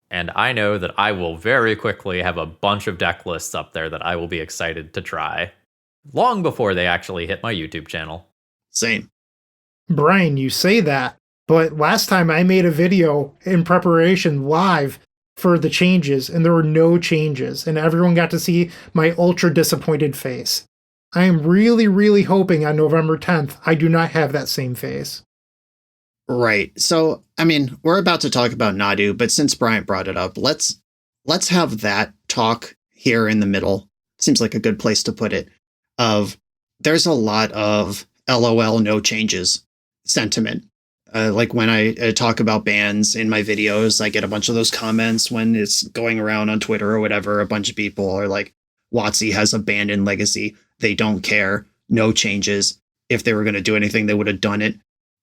And I know that I will very quickly have a bunch of deck lists up there that I will be excited to try, long before they actually hit my YouTube channel. Same. Brian, you say that, but last time I made a video in preparation live for the changes, and there were no changes, and everyone got to see my ultra disappointed face. I am really, really hoping on November 10th I do not have that same face. Right. So, I mean, we're about to talk about Nadu, but since Bryant brought it up, let's have that talk here in the middle. Seems like a good place to put it. There's a lot of LOL no changes sentiment. Like when I talk about bans in my videos, I get a bunch of those comments when it's going around on Twitter or whatever. A bunch of people are like, WotC has abandoned Legacy. They don't care. No changes. If they were going to do anything, they would have done it.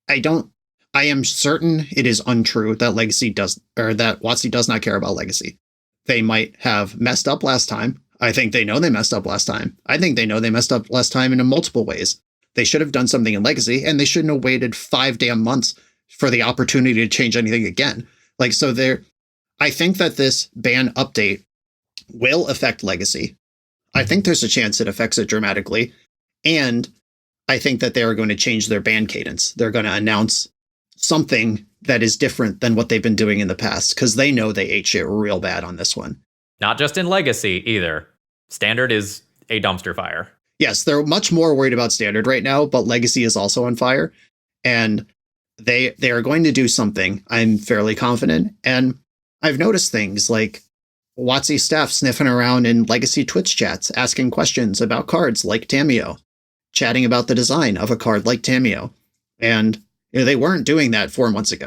I am certain it is untrue that that WotC does not care about Legacy. They might have messed up last time. I think they know they messed up last time. I think they know they messed up last time in multiple ways. They should have done something in Legacy, and they shouldn't have waited 5 damn months for the opportunity to change anything again. I think that this ban update will affect Legacy. I think there's a chance it affects it dramatically. And I think that they are going to change their ban cadence. They're going to announce something that is different than what they've been doing in the past, because they know they ate shit real bad on this one. Not just in Legacy either. Standard is a dumpster fire. Yes, they're much more worried about Standard right now, but Legacy is also on fire. And they are going to do something, I'm fairly confident. And I've noticed things like WotC staff sniffing around in Legacy Twitch chats, asking questions about cards like Tamiyo, chatting about the design of a card like Tamiyo. And they weren't doing that 4 months ago.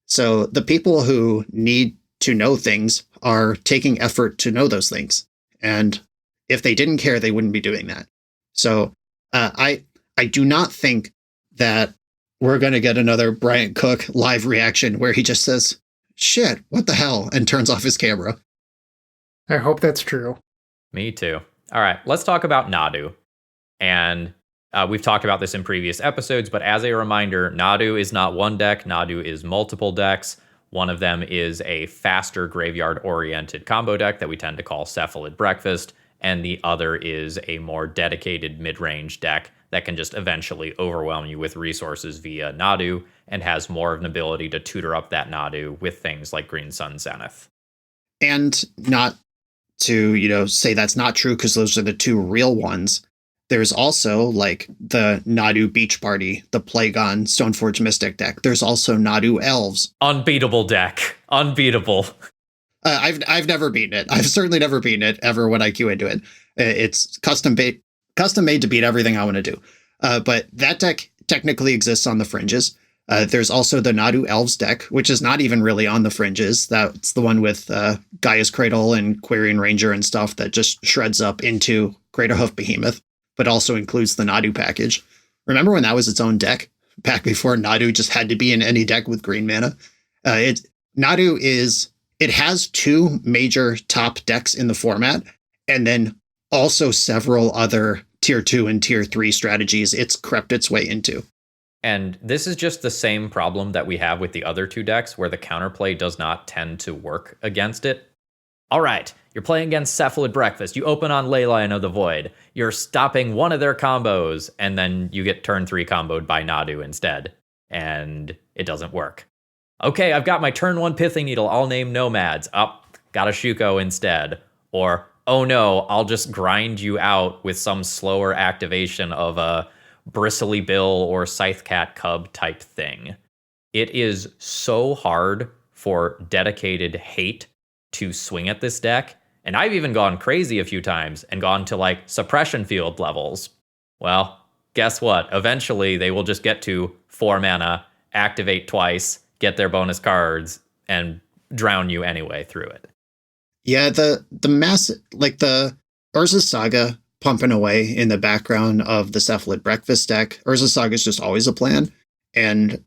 So the people who need to know things are taking effort to know those things. And if they didn't care, they wouldn't be doing that. So I do not think that we're going to get another Bryant Cook live reaction where he just says, shit, what the hell, and turns off his camera. I hope that's true. Me too. All right, let's talk about Nadu. And we've talked about this in previous episodes, but as a reminder, Nadu is not one deck. Nadu is multiple decks. One of them is a faster graveyard-oriented combo deck that we tend to call Cephalid Breakfast, and the other is a more dedicated mid-range deck that can just eventually overwhelm you with resources via Nadu and has more of an ability to tutor up that Nadu with things like Green Sun Zenith. And not to, say that's not true because those are the two real ones. There's also like the Nadu Beach Party, the Plagon Stoneforge Mystic deck. There's also Nadu Elves. Unbeatable deck. Unbeatable. I've never beaten it. I've certainly never beaten it ever when I queue into it. It's custom made to beat everything I want to do. But that deck technically exists on the fringes. There's also the Nadu Elves deck, which is not even really on the fringes. That's the one with Gaia's Cradle and Quirion Ranger and stuff that just shreds up into Craterhoof Behemoth, but also includes the Nadu package. Remember when that was its own deck? Back before Nadu just had to be in any deck with green mana? It has two major top decks in the format, and then also several other tier 2 and tier 3 strategies it's crept its way into. And this is just the same problem that we have with the other two decks, where the counterplay does not tend to work against it. All right, you're playing against Cephalid Breakfast. You open on Leyline of the Void. You're stopping one of their combos, and then you get turn 3 comboed by Nadu instead. And it doesn't work. Okay, I've got my turn 1 Pithing Needle. I'll name Nomads. Got a Shuko instead. Or, oh no, I'll just grind you out with some slower activation of a Bristly Bill or Scythecat Cub type thing. It is so hard for dedicated hate to swing at this deck, and I've even gone crazy a few times and gone to like suppression field levels. Well, guess what? Eventually they will just get to 4 mana, activate twice, get their bonus cards, and drown you anyway through it. Yeah, the Urza's Saga pumping away in the background of the Cephalid Breakfast deck. Urza's Saga is just always a plan. And,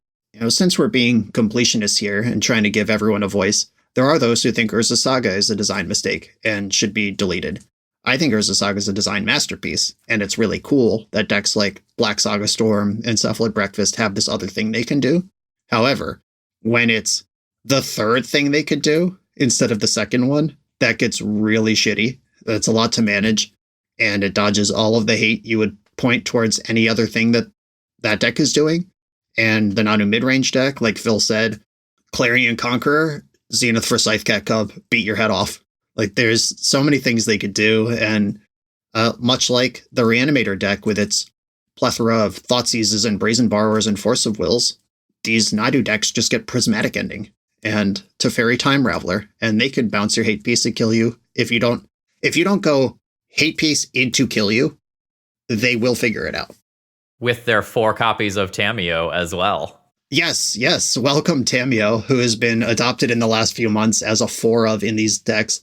since we're being completionists here and trying to give everyone a voice, there are those who think Urza's Saga is a design mistake and should be deleted. I think Urza's Saga is a design masterpiece, and it's really cool that decks like Black Saga Storm and Cephalid Breakfast have this other thing they can do. However, when it's the third thing they could do instead of the second one, that gets really shitty. That's a lot to manage, and it dodges all of the hate you would point towards any other thing that deck is doing. And the Nanu mid-range deck, like Phil said, Clarion Conqueror, Zenith for Scythecat Cub, beat your head off. Like, there's so many things they could do, and much like the Reanimator deck with its plethora of Thoughtseizes and Brazen Borrowers and Force of Wills, these Nadu decks just get Prismatic Ending and Teferi Time Raveler, and they could bounce your hate piece and kill you. If you don't go hate piece into kill you, they will figure it out. With their 4 copies of Tamiyo as well. Yes. Welcome Tamiyo, who has been adopted in the last few months as a 4 of in these decks,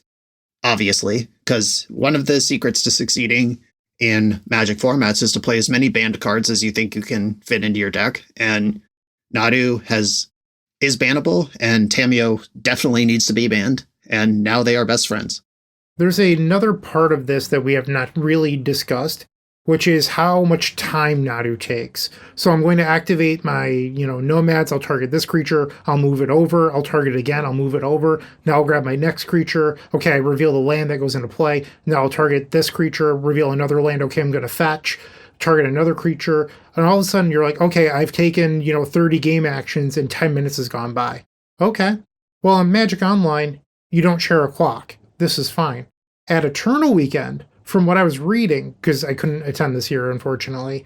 obviously, because one of the secrets to succeeding in Magic formats is to play as many banned cards as you think you can fit into your deck. And Nadu is bannable, and Tamiyo definitely needs to be banned, and now they are best friends. There's another part of this that we have not really discussed, which is how much time Nadu takes. So I'm going to activate my, Nomads. I'll target this creature. I'll move it over. I'll target it again. I'll move it over. Now I'll grab my next creature. Okay, I reveal the land that goes into play. Now I'll target this creature, reveal another land. Okay, I'm going to fetch, target another creature. And all of a sudden you're like, okay, I've taken, 30 game actions and 10 minutes has gone by. Okay. Well, on Magic Online, you don't share a clock. This is fine. At Eternal Weekend, from what I was reading, because I couldn't attend this year, unfortunately,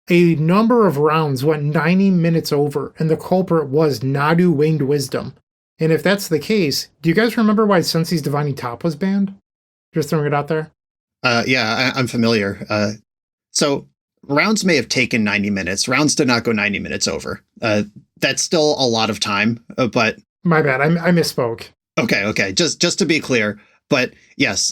a number of rounds went 90 minutes over, and the culprit was Nadu Winged Wisdom. And if that's the case, do you guys remember why Sensi's Divining Top was banned? Just throwing it out there. Yeah, I'm familiar. So rounds may have taken 90 minutes. Rounds did not go 90 minutes over. That's still a lot of time, but... My bad, I misspoke. Okay. Just to be clear. But yes,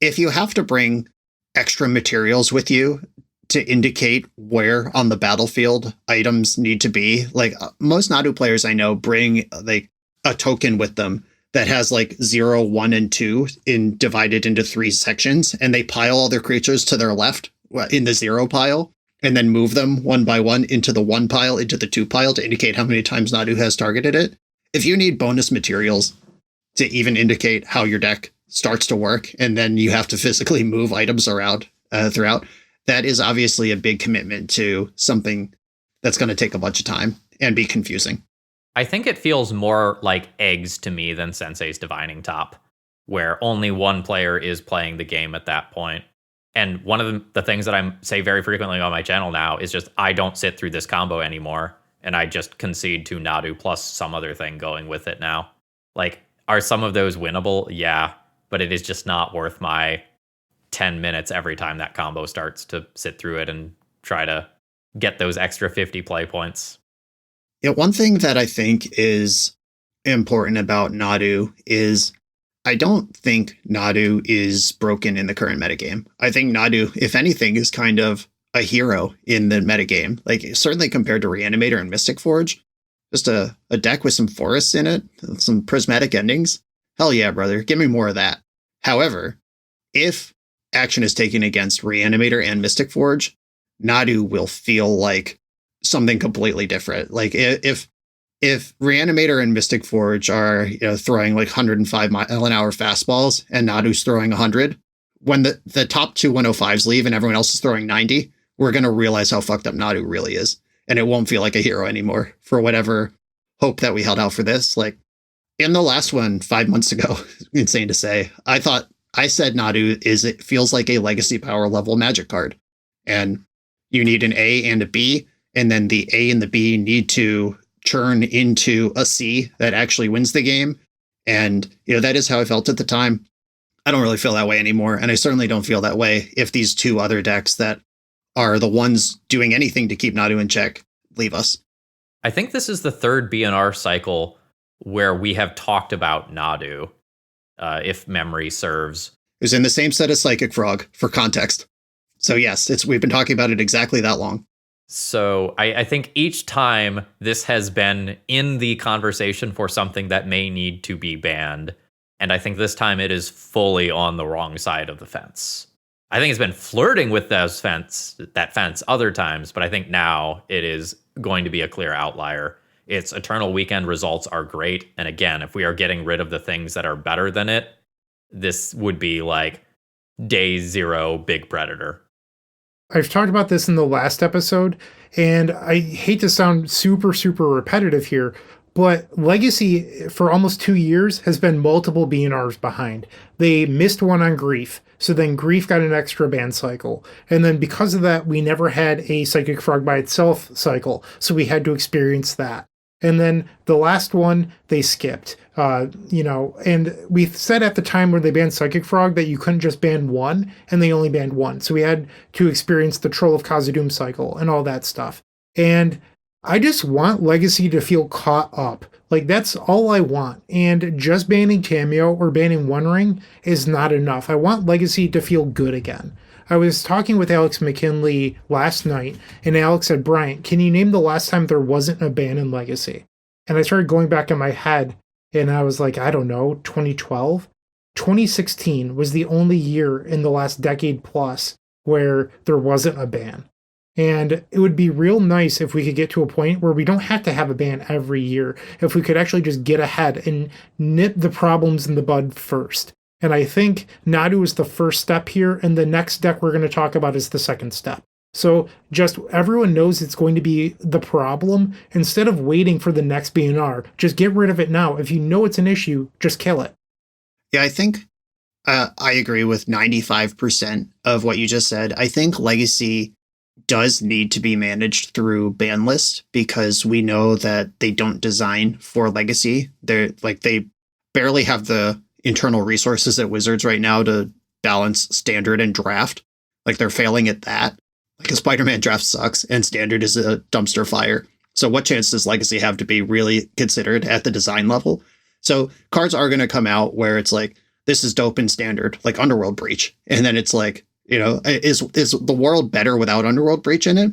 if you have to bring extra materials with you to indicate where on the battlefield items need to be, like most Nadu players I know bring like a token with them that has like 0, 1, and 2 divided into 3 sections, and they pile all their creatures to their left in the 0 pile, and then move them one by one into the 1 pile, into the 2 pile to indicate how many times Nadu has targeted it. If you need bonus materials to even indicate how your deck starts to work, and then you have to physically move items around throughout, that is obviously a big commitment to something that's going to take a bunch of time and be confusing. I think it feels more like eggs to me than Sensei's Divining Top, where only one player is playing the game at that point. And one of the things that I say very frequently on my channel now is just, I don't sit through this combo anymore, and I just concede to Nadu plus some other thing going with it now. Like, are some of those winnable? Yeah, but it is just not worth my 10 minutes every time that combo starts to sit through it and try to get those extra 50 play points. Yeah, one thing that I think is important about Nadu is I don't think Nadu is broken in the current metagame. I think Nadu, if anything, is kind of a hero in the metagame. Like, certainly compared to Reanimator and Mystic Forge, just a deck with some forests in it, some prismatic endings. Hell yeah, brother. Give me more of that. However, if action is taken against Reanimator and Mystic Forge, Nadu will feel like something completely different. Like if Reanimator and Mystic Forge are throwing like 105 mile an hour fastballs and Nadu's throwing 100, when the top 2 105s leave and everyone else is throwing 90, we're going to realize how fucked up Nadu really is. And it won't feel like a hero anymore for whatever hope that we held out for this. Like in the last one 5 months ago, insane to say, I said Nadu it feels like a legacy power level Magic card. And you need an A and a B, and then the A and the B need to churn into a C that actually wins the game. And, that is how I felt at the time. I don't really feel that way anymore. And I certainly don't feel that way if these 2 other decks that are the ones doing anything to keep Nadu in check leave us. I think this is the 3rd BNR cycle where we have talked about Nadu, if memory serves. It was in the same set as Psychic Frog, for context. So yes, we've been talking about it exactly that long. So I think each time this has been in the conversation for something that may need to be banned. And I think this time it is fully on the wrong side of the fence. I think it's been flirting with that fence other times, but I think now it is going to be a clear outlier. Its Eternal Weekend results are great. And again, if we are getting rid of the things that are better than it, this would be like day 0 Big Predator. I've talked about this in the last episode, and I hate to sound super, super repetitive here, but Legacy for almost 2 years has been multiple BNRs behind. They missed one on Grief, so then Grief got an extra ban cycle. And then because of that, we never had a Psychic Frog by itself cycle, so we had to experience that. And then the last one, they skipped. And we said at the time when they banned Psychic Frog that you couldn't just ban one, and they only banned one. So we had to experience the Troll of Khazad-dûm cycle and all that stuff. And I just want Legacy to feel caught up. Like, that's all I want. And just banning Cameo or banning One Ring is not enough. I want Legacy to feel good again. I was talking with Alex McKinley last night, and Alex said, Bryant, can you name the last time there wasn't a ban in Legacy? And I started going back in my head, and I was like, I don't know, 2012? 2016 was the only year in the last decade plus where there wasn't a ban. And it would be real nice if we could get to a point where we don't have to have a ban every year, if we could actually just get ahead and nip the problems in the bud first. And I think Nadu is the first step here, and the next deck we're going to talk about is the second step. So just everyone knows it's going to be the problem. Instead of waiting for the next BNR, just get rid of it now. If you know it's an issue, just kill it. Yeah, I think I agree with 95% of what you just said. I think Legacy does need to be managed through ban list because we know that they don't design for Legacy. They barely have the internal resources at Wizards right now to balance Standard and Draft. Like, they're failing at that. Like, a Spider-Man draft sucks and Standard is a dumpster fire. So what chance does Legacy have to be really considered at the design level? So cards are going to come out where it's like, this is dope in Standard, like Underworld Breach. And then it's like, is the world better without Underworld Breach in it?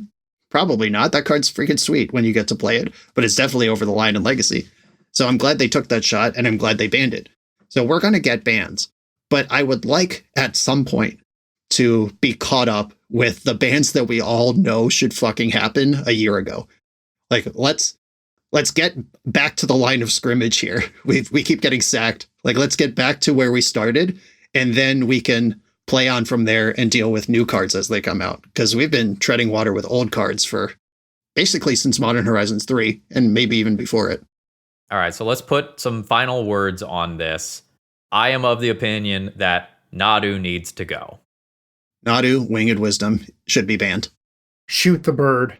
Probably not. That card's freaking sweet when you get to play it, but it's definitely over the line in Legacy. So I'm glad they took that shot, and I'm glad they banned it. So we're going to get bans. But I would like at some point to be caught up with the bans that we all know should fucking happen a year ago. Like, let's get back to the line of scrimmage here. We keep getting sacked. Like, let's get back to where we started, and then we can play on from there and deal with new cards as they come out. Because we've been treading water with old cards for basically since Modern Horizons 3, and maybe even before it. All right, so let's put some final words on this. I am of the opinion that Nadu needs to go. Nadu, Winged Wisdom, should be banned. Shoot the bird.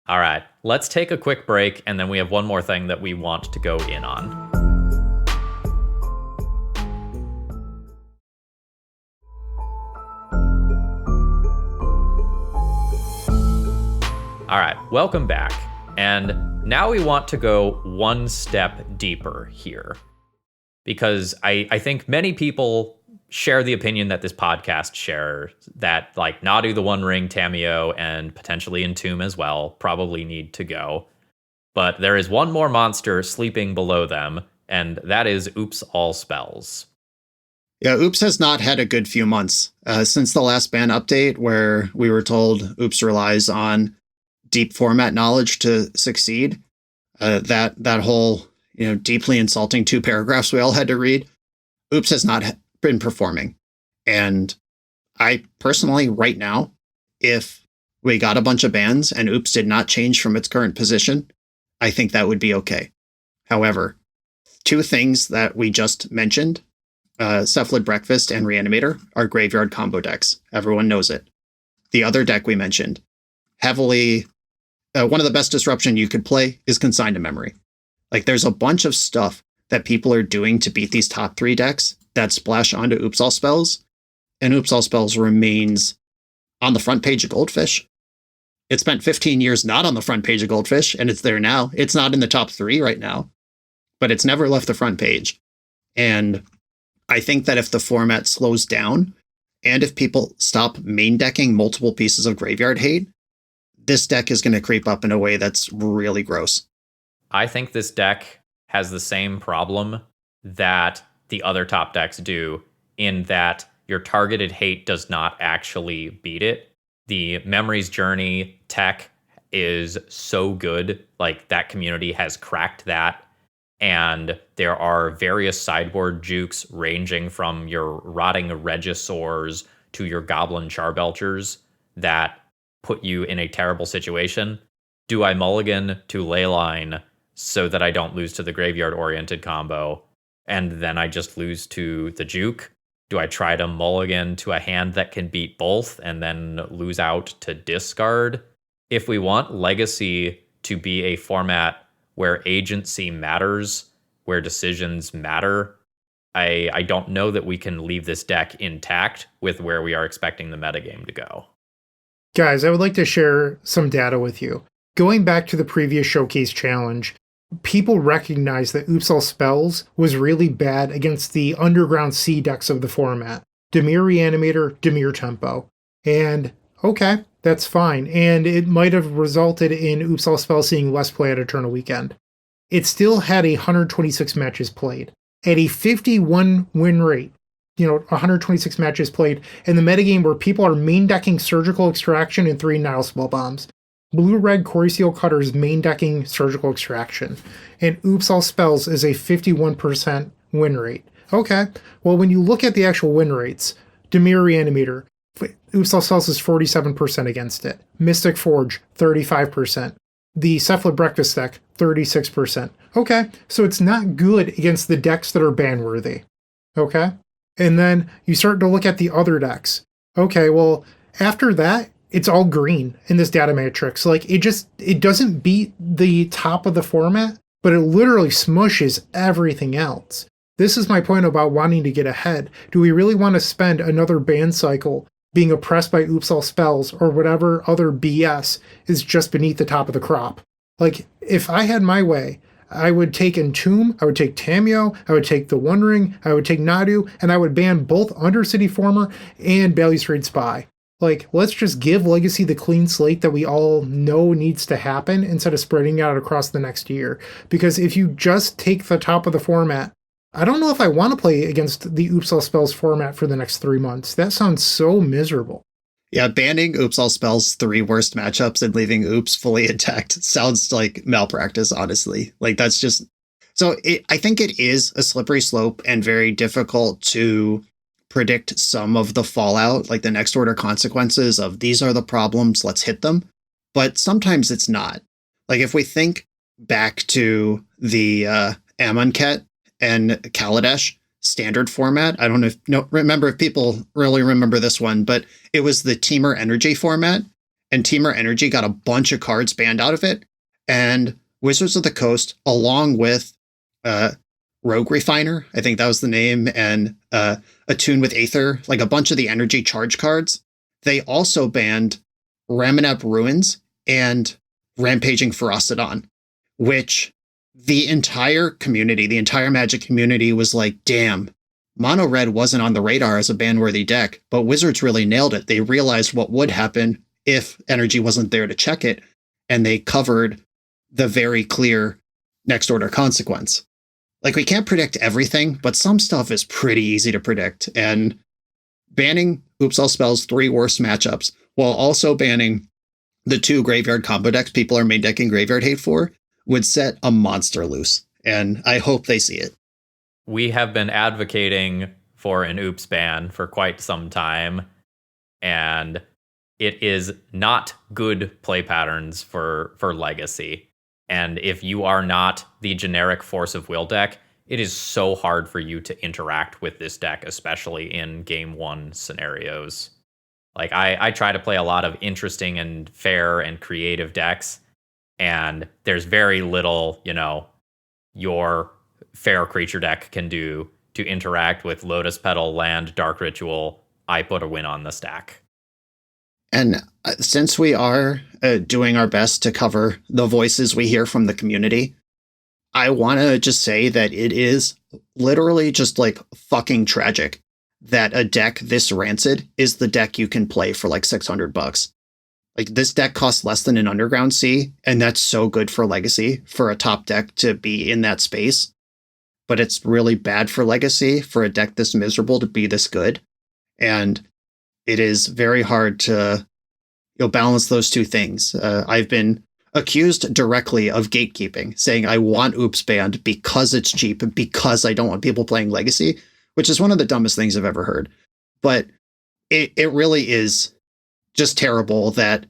All right, let's take a quick break, and then we have one more thing that we want to go in on. All right, welcome back. And now we want to go one step deeper here. Because I think many people share the opinion that this podcast shares, that like Nadu, the One Ring, Tamiyo, and potentially Entomb as well probably need to go. But there is one more monster sleeping below them, and that is Oops All Spells. Yeah, Oops has not had a good few months since the last ban update, where we were told Oops relies on deep format knowledge to succeed. That whole, deeply insulting 2 paragraphs we all had to read. Oops has not been performing. And I personally, right now, if we got a bunch of bans and Oops did not change from its current position, I think that would be okay. However, 2 things that we just mentioned, Cephalid Breakfast and Reanimator, are graveyard combo decks. Everyone knows it. The other deck we mentioned, heavily, one of the best disruption you could play is Consign to Memory. Like, there's a bunch of stuff that people are doing to beat these top 3 decks that splash onto Oops All Spells, and Oops All Spells remains on the front page of Goldfish. It spent 15 years not on the front page of Goldfish, and it's there now. It's not in the top 3 right now, but it's never left the front page. And I think that if the format slows down, and if people stop main decking multiple pieces of Graveyard Hate, this deck is going to creep up in a way that's really gross. I think this deck has the same problem that the other top decks do, in that your targeted hate does not actually beat it. The Memories Journey tech is so good, like that community has cracked that. And there are various sideboard jukes ranging from your Rotting Regisaurs to your Goblin Charbelchers that put you in a terrible situation. Do I mulligan to Leyline so that I don't lose to the graveyard-oriented combo, and then I just lose to the juke? Do I try to mulligan to a hand that can beat both and then lose out to discard? If we want Legacy to be a format where agency matters, where decisions matter, I don't know that we can leave this deck intact with where we are expecting the metagame to go. Guys, I would like to share some data with you. Going back to the previous Showcase Challenge, people recognized that Oops All Spells was really bad against the Underground Sea decks of the format. Dimir Reanimator, Dimir Tempo. And, okay, that's fine. And it might have resulted in Oops All Spells seeing less play at Eternal Weekend. It still had 126 matches played. At a 51 win rate, 126 matches played in the metagame where people are main decking Surgical Extraction and 3 Nile Spell Bombs. Blue-red Core Seal Cutters main decking Surgical Extraction. And Oops All Spells is a 51% win rate. Okay, well, when you look at the actual win rates, Dimir Reanimator, Oops All Spells is 47% against it. Mystic Forge, 35%. The Cephalid Breakfast deck, 36%. Okay, so it's not good against the decks that are ban-worthy. Okay? And then you start to look at the other decks. Okay, well, after that, it's all green in this data matrix. Like, it doesn't beat the top of the format, but it literally smushes everything else. This is my point about wanting to get ahead. Do we really want to spend another ban cycle being oppressed by Oops All Spells or whatever other BS is just beneath the top of the crop? Like, if I had my way, I would take Entomb, I would take Tamiyo, I would take the One Ring, I would take Nadu, and I would ban both Undercity Former and Balustrade Spy. Like, let's just give Legacy the clean slate that we all know needs to happen instead of spreading it out across the next year. Because if you just take the top of the format I don't know if I want to play against the Oops All Spells format for the next 3 months. That sounds so miserable. Yeah, banning Oops All Spells 3 worst matchups and leaving Oops fully intact sounds like malpractice, honestly. Like, that's just... So I think it is a slippery slope and very difficult to predict some of the fallout, like the next order consequences of these are the problems, let's hit them. But sometimes it's not. Like, if we think back to the Amonkhet and Kaladesh standard format, I don't remember if people really remember this one, but it was the Temur Energy format, and Temur Energy got a bunch of cards banned out of it, and Wizards of the Coast, along with Rogue Refiner, I think that was the name, and Attune with Aether, like a bunch of the energy charge cards, they also banned Ramunap Ruins and Rampaging Ferocidon, which the entire community, the entire Magic community was like, damn, Mono Red wasn't on the radar as a ban-worthy deck, but Wizards really nailed it. They realized what would happen if energy wasn't there to check it, and they covered the very clear next order consequence. Like, we can't predict everything, but some stuff is pretty easy to predict, and banning Oops All Spells 3 worst matchups while also banning the 2 graveyard combo decks people are main decking Graveyard Hate for would set a monster loose, and I hope they see it. We have been advocating for an Oops ban for quite some time, and it is not good play patterns for Legacy. And if you are not the generic Force of Will deck, it is so hard for you to interact with this deck, especially in Game 1 scenarios. Like, I try to play a lot of interesting and fair and creative decks, and there's very little, your fair creature deck can do to interact with Lotus Petal, Land, Dark Ritual. I put a win on the stack. And since we are doing our best to cover the voices we hear from the community, I want to just say that it is literally just like fucking tragic that a deck this rancid is the deck you can play for like $600. Like, this deck costs less than an Underground Sea, and that's so good for Legacy for a top deck to be in that space. But it's really bad for Legacy for a deck this miserable to be this good. And it is very hard to balance those two things. I've been accused directly of gatekeeping, saying I want Oops banned because it's cheap and because I don't want people playing Legacy, which is one of the dumbest things I've ever heard. But it really is just terrible that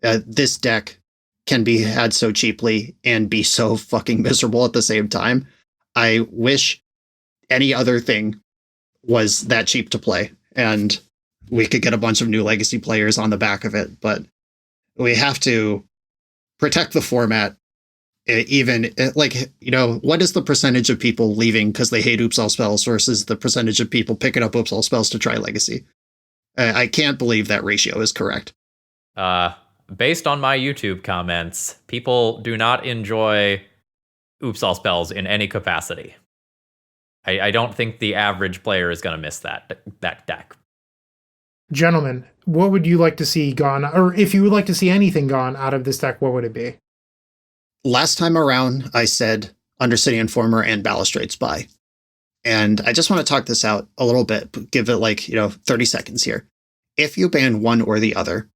this deck can be had so cheaply and be so fucking miserable at the same time. I wish any other thing was that cheap to play, and we could get a bunch of new Legacy players on the back of it, but we have to protect the format. Even what is the percentage of people leaving because they hate Oops All Spells versus the percentage of people picking up Oops All Spells to try Legacy? I can't believe that ratio is correct. Based on my YouTube comments, people do not enjoy Oops All Spells in any capacity. I don't think the average player is going to miss that deck. Gentlemen, what would you like to see gone, or if you would like to see anything gone out of this deck, what would it be? Last time around, I said Undercity Informer and Balustrade Spy. And I just want to talk this out a little bit, but give it 30 seconds here. If you ban one or the other,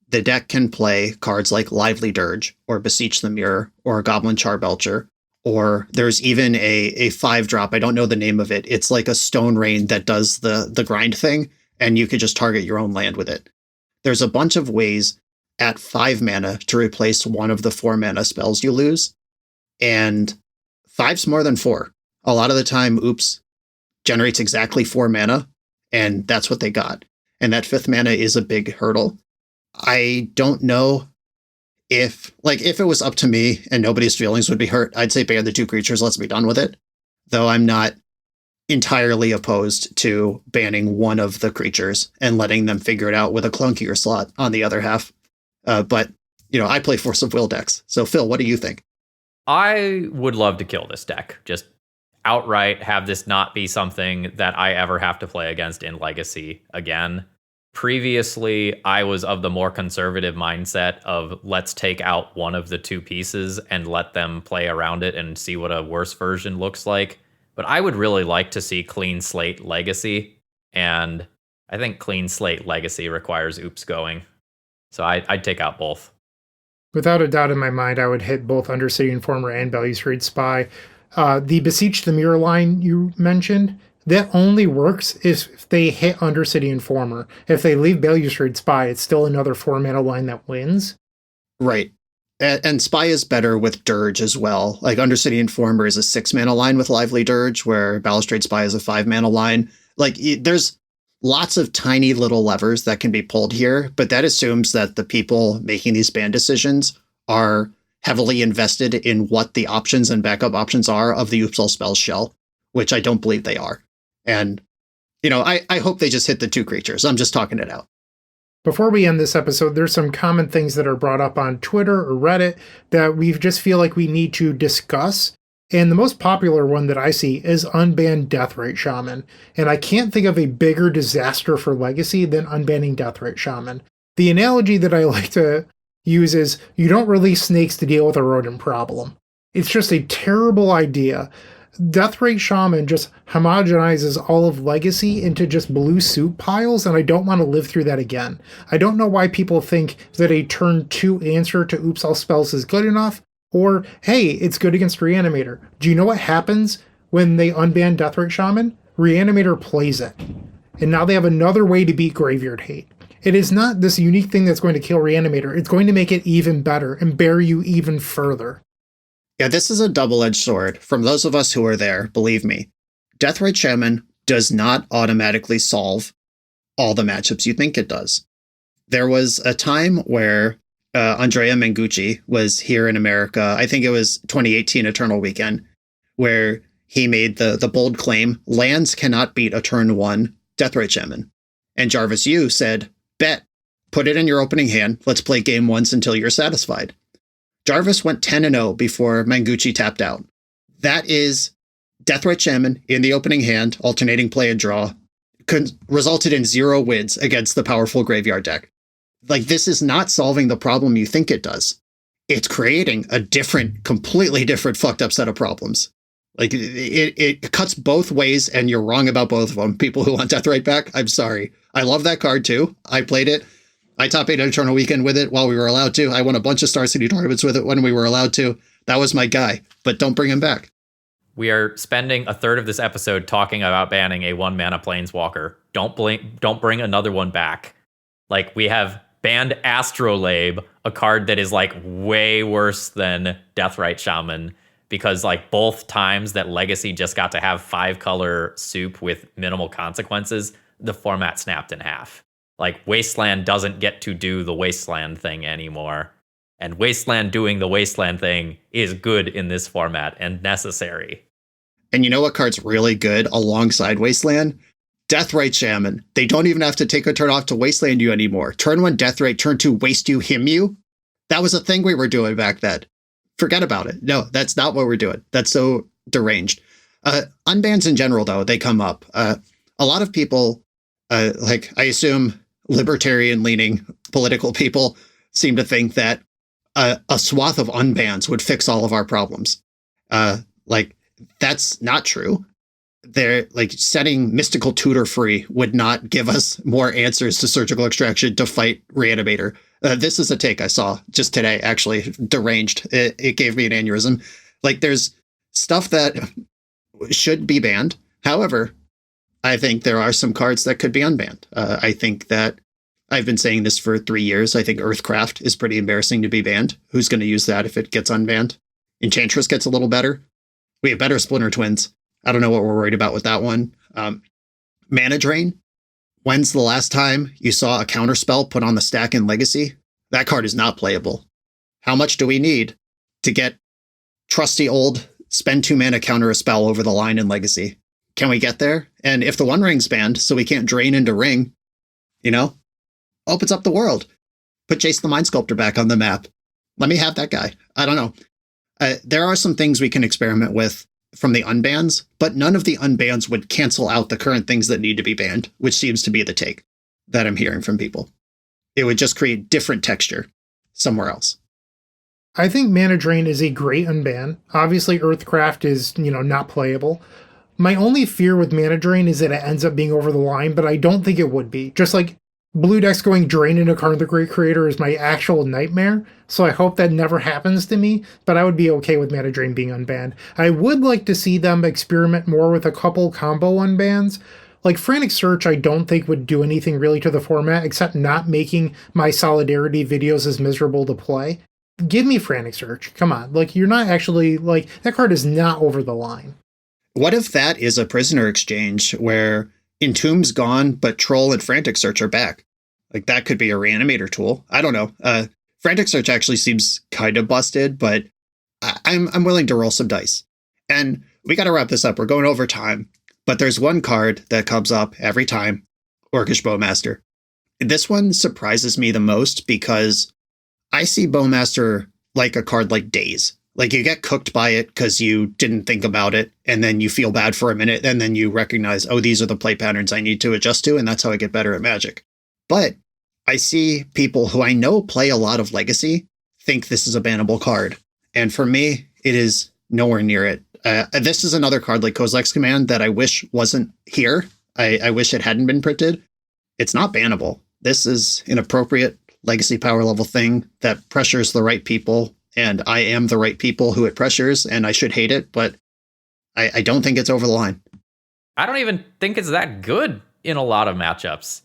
the deck can play cards like Lively Dirge or Beseech the Mirror or Goblin Charbelcher, or there's even a 5-drop. I don't know the name of it. It's like a Stone Rain that does the grind thing, and you could just target your own land with it. There's a bunch of ways at 5 mana to replace one of the 4 mana spells you lose, and 5's more than 4. A lot of the time, Oops generates exactly 4 mana, and that's what they got. And that 5th mana is a big hurdle. I don't know if it was up to me and nobody's feelings would be hurt, I'd say ban the 2 creatures, let's be done with it. Though I'm not entirely opposed to banning one of the creatures and letting them figure it out with a clunkier slot on the other half. But I play Force of Will decks. So Phil, what do you think? I would love to kill this deck. Just outright have this not be something that I ever have to play against in Legacy again. Previously, I was of the more conservative mindset of let's take out one of the 2 pieces and let them play around it and see what a worse version looks like. But I would really like to see Clean Slate Legacy, and I think Clean Slate Legacy requires Oops going. So I'd take out both. Without a doubt in my mind, I would hit both Undercity Informer and Belusraid Spy. The Beseech the Mirror line you mentioned, that only works if they hit Undercity Informer. If they leave Belusraid Spy, it's still another 4-mana line that wins. Right. And Spy is better with Dirge as well. Like Undercity Informer is a 6-mana line with Lively Dirge, where Balustrade Spy is a 5-mana line. Like there's lots of tiny little levers that can be pulled here, but that assumes that the people making these ban decisions are heavily invested in what the options and backup options are of the Oops All Spells shell, which I don't believe they are. And, I hope they just hit the 2 creatures. I'm just talking it out. Before we end this episode, there's some common things that are brought up on Twitter or Reddit that we just feel like we need to discuss. And the most popular one that I see is unbanned Deathrite Shaman. And I can't think of a bigger disaster for Legacy than unbanning Deathrite Shaman. The analogy that I like to use is you don't release snakes to deal with a rodent problem. It's just a terrible idea. Deathrite Shaman just homogenizes all of Legacy into just blue soup piles, and I don't want to live through that again. I don't know why people think that a turn 2 answer to Oops All Spells is good enough, or, hey, it's good against Reanimator. Do you know what happens when they unban Deathrite Shaman? Reanimator plays it. And now they have another way to beat Graveyard Hate. It is not this unique thing that's going to kill Reanimator. It's going to make it even better and bury you even further. Yeah, this is a double-edged sword. From those of us who are there, believe me, Deathrite Shaman does not automatically solve all the matchups you think it does. There was a time where Andrea Mengucci was here in America. I think it was 2018 Eternal Weekend, where he made the bold claim, lands cannot beat a turn 1 Deathrite Shaman. And Jarvis Yu said, bet, put it in your opening hand. Let's play game once until you're satisfied. Jarvis went 10-0 before Mengucci tapped out. That is Deathrite Shaman in the opening hand, alternating play and draw, resulted in 0 wins against the powerful graveyard deck. Like, this is not solving the problem you think it does. It's creating a completely different fucked up set of problems. Like, it cuts both ways, and you're wrong about both of them. People who want Deathrite back, I'm sorry. I love that card too. I played it. I top 8 Eternal Weekend with it while we were allowed to. I won a bunch of Star City tournaments with it when we were allowed to. That was my guy, but don't bring him back. We are spending a third of this episode talking about banning a 1-mana Planeswalker. Don't bring another one back. Like, we have banned Astrolabe, a card that is like way worse than Deathrite Shaman, because like both times that Legacy just got to have 5-color soup with minimal consequences, the format snapped in half. Like, Wasteland doesn't get to do the Wasteland thing anymore. And Wasteland doing the Wasteland thing is good in this format and necessary. And you know what card's really good alongside Wasteland? Deathrite Shaman. They don't even have to take a turn off to Wasteland you anymore. Turn 1 Deathrite, turn 2 Waste you, him you. That was a thing we were doing back then. Forget about it. No, that's not what we're doing. That's so deranged. Unbans in general, though, they come up. A lot of people, I assume libertarian-leaning political people seem to think that a swath of unbans would fix all of our problems. That's not true. They're like setting Mystical Tutor free would not give us more answers to Surgical Extraction to fight Reanimator. This is a take I saw just today, actually, deranged. It gave me an aneurysm. Like, there's stuff that should be banned. However, I think there are some cards that could be unbanned. I think that I've been saying this for 3 years. I think Earthcraft is pretty embarrassing to be banned. Who's going to use that if it gets unbanned? Enchantress gets a little better. We have better Splinter Twins. I don't know what we're worried about with that one. Mana Drain. When's the last time you saw a counterspell put on the stack in Legacy? That card is not playable. How much do we need to get trusty old spend 2 mana counter a spell over the line in Legacy? Can we get there? And if the One Ring's banned, so we can't drain into Ring, opens up the world. Put Jace the Mind Sculptor back on the map. Let me have that guy. I don't know. There are some things we can experiment with from the unbans, but none of the unbans would cancel out the current things that need to be banned, which seems to be the take that I'm hearing from people. It would just create different texture somewhere else. I think Mana Drain is a great unban. Obviously, Earthcraft is, not playable. My only fear with Mana Drain is that it ends up being over the line, but I don't think it would be. Just like blue decks going Drain into Karn the Great Creator is my actual nightmare, so I hope that never happens to me, but I would be okay with Mana Drain being unbanned. I would like to see them experiment more with a couple combo unbans. Like Frantic Search, I don't think would do anything really to the format, except not making my Solidarity videos as miserable to play. Give me Frantic Search. Come on. Like, you're not actually, like, that card is not over the line. What if that is a prisoner exchange where Entomb's gone, but Troll and Frantic Search are back? Like, that could be a reanimator tool. I don't know. Frantic Search actually seems kind of busted, but I'm willing to roll some dice. And we got to wrap this up. We're going over time. But there's one card that comes up every time, Orcish Bowmaster. This one surprises me the most because I see Bowmaster like a card like Daze. Like, you get cooked by it because you didn't think about it, and then you feel bad for a minute, and then you recognize, oh, these are the play patterns I need to adjust to, and that's how I get better at Magic. But I see people who I know play a lot of Legacy think this is a bannable card. And for me, it is nowhere near it. This is another card like Kozilek's Command that I wish wasn't here. I wish it hadn't been printed. It's not bannable. This is an appropriate Legacy power level thing that pressures the right people, and I am the right people who it pressures, and I should hate it, but I don't think it's over the line. I don't even think it's that good in a lot of matchups.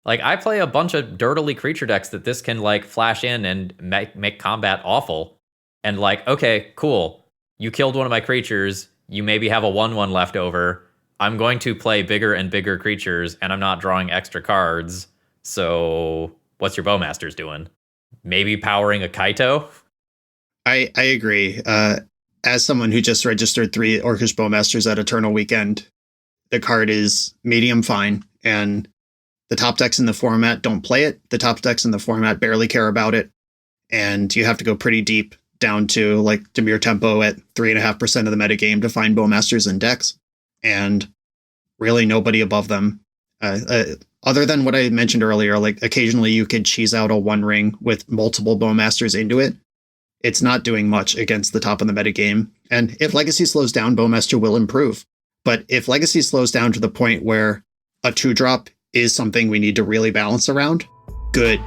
Like, I play a bunch of dirtily creature decks that this can, like, flash in and make combat awful. And, like, okay, cool. You killed one of my creatures. You maybe have a 1/1 left over. I'm going to play bigger and bigger creatures, and I'm not drawing extra cards. So what's your Bowmasters doing? Maybe powering a Kaito? I agree. As someone who just registered 3 Orcish Bowmasters at Eternal Weekend, the card is medium fine, and the top decks in the format don't play it. The top decks in the format barely care about it, and you have to go pretty deep down to like Dimir Tempo at 3.5% of the metagame to find Bowmasters in decks, and really nobody above them. Other than what I mentioned earlier, like occasionally you could cheese out a 1 ring with multiple Bowmasters into it. It's not doing much against the top of the metagame. And if Legacy slows down, Bowmaster will improve. But if Legacy slows down to the point where a 2-drop is something we need to really balance around, good.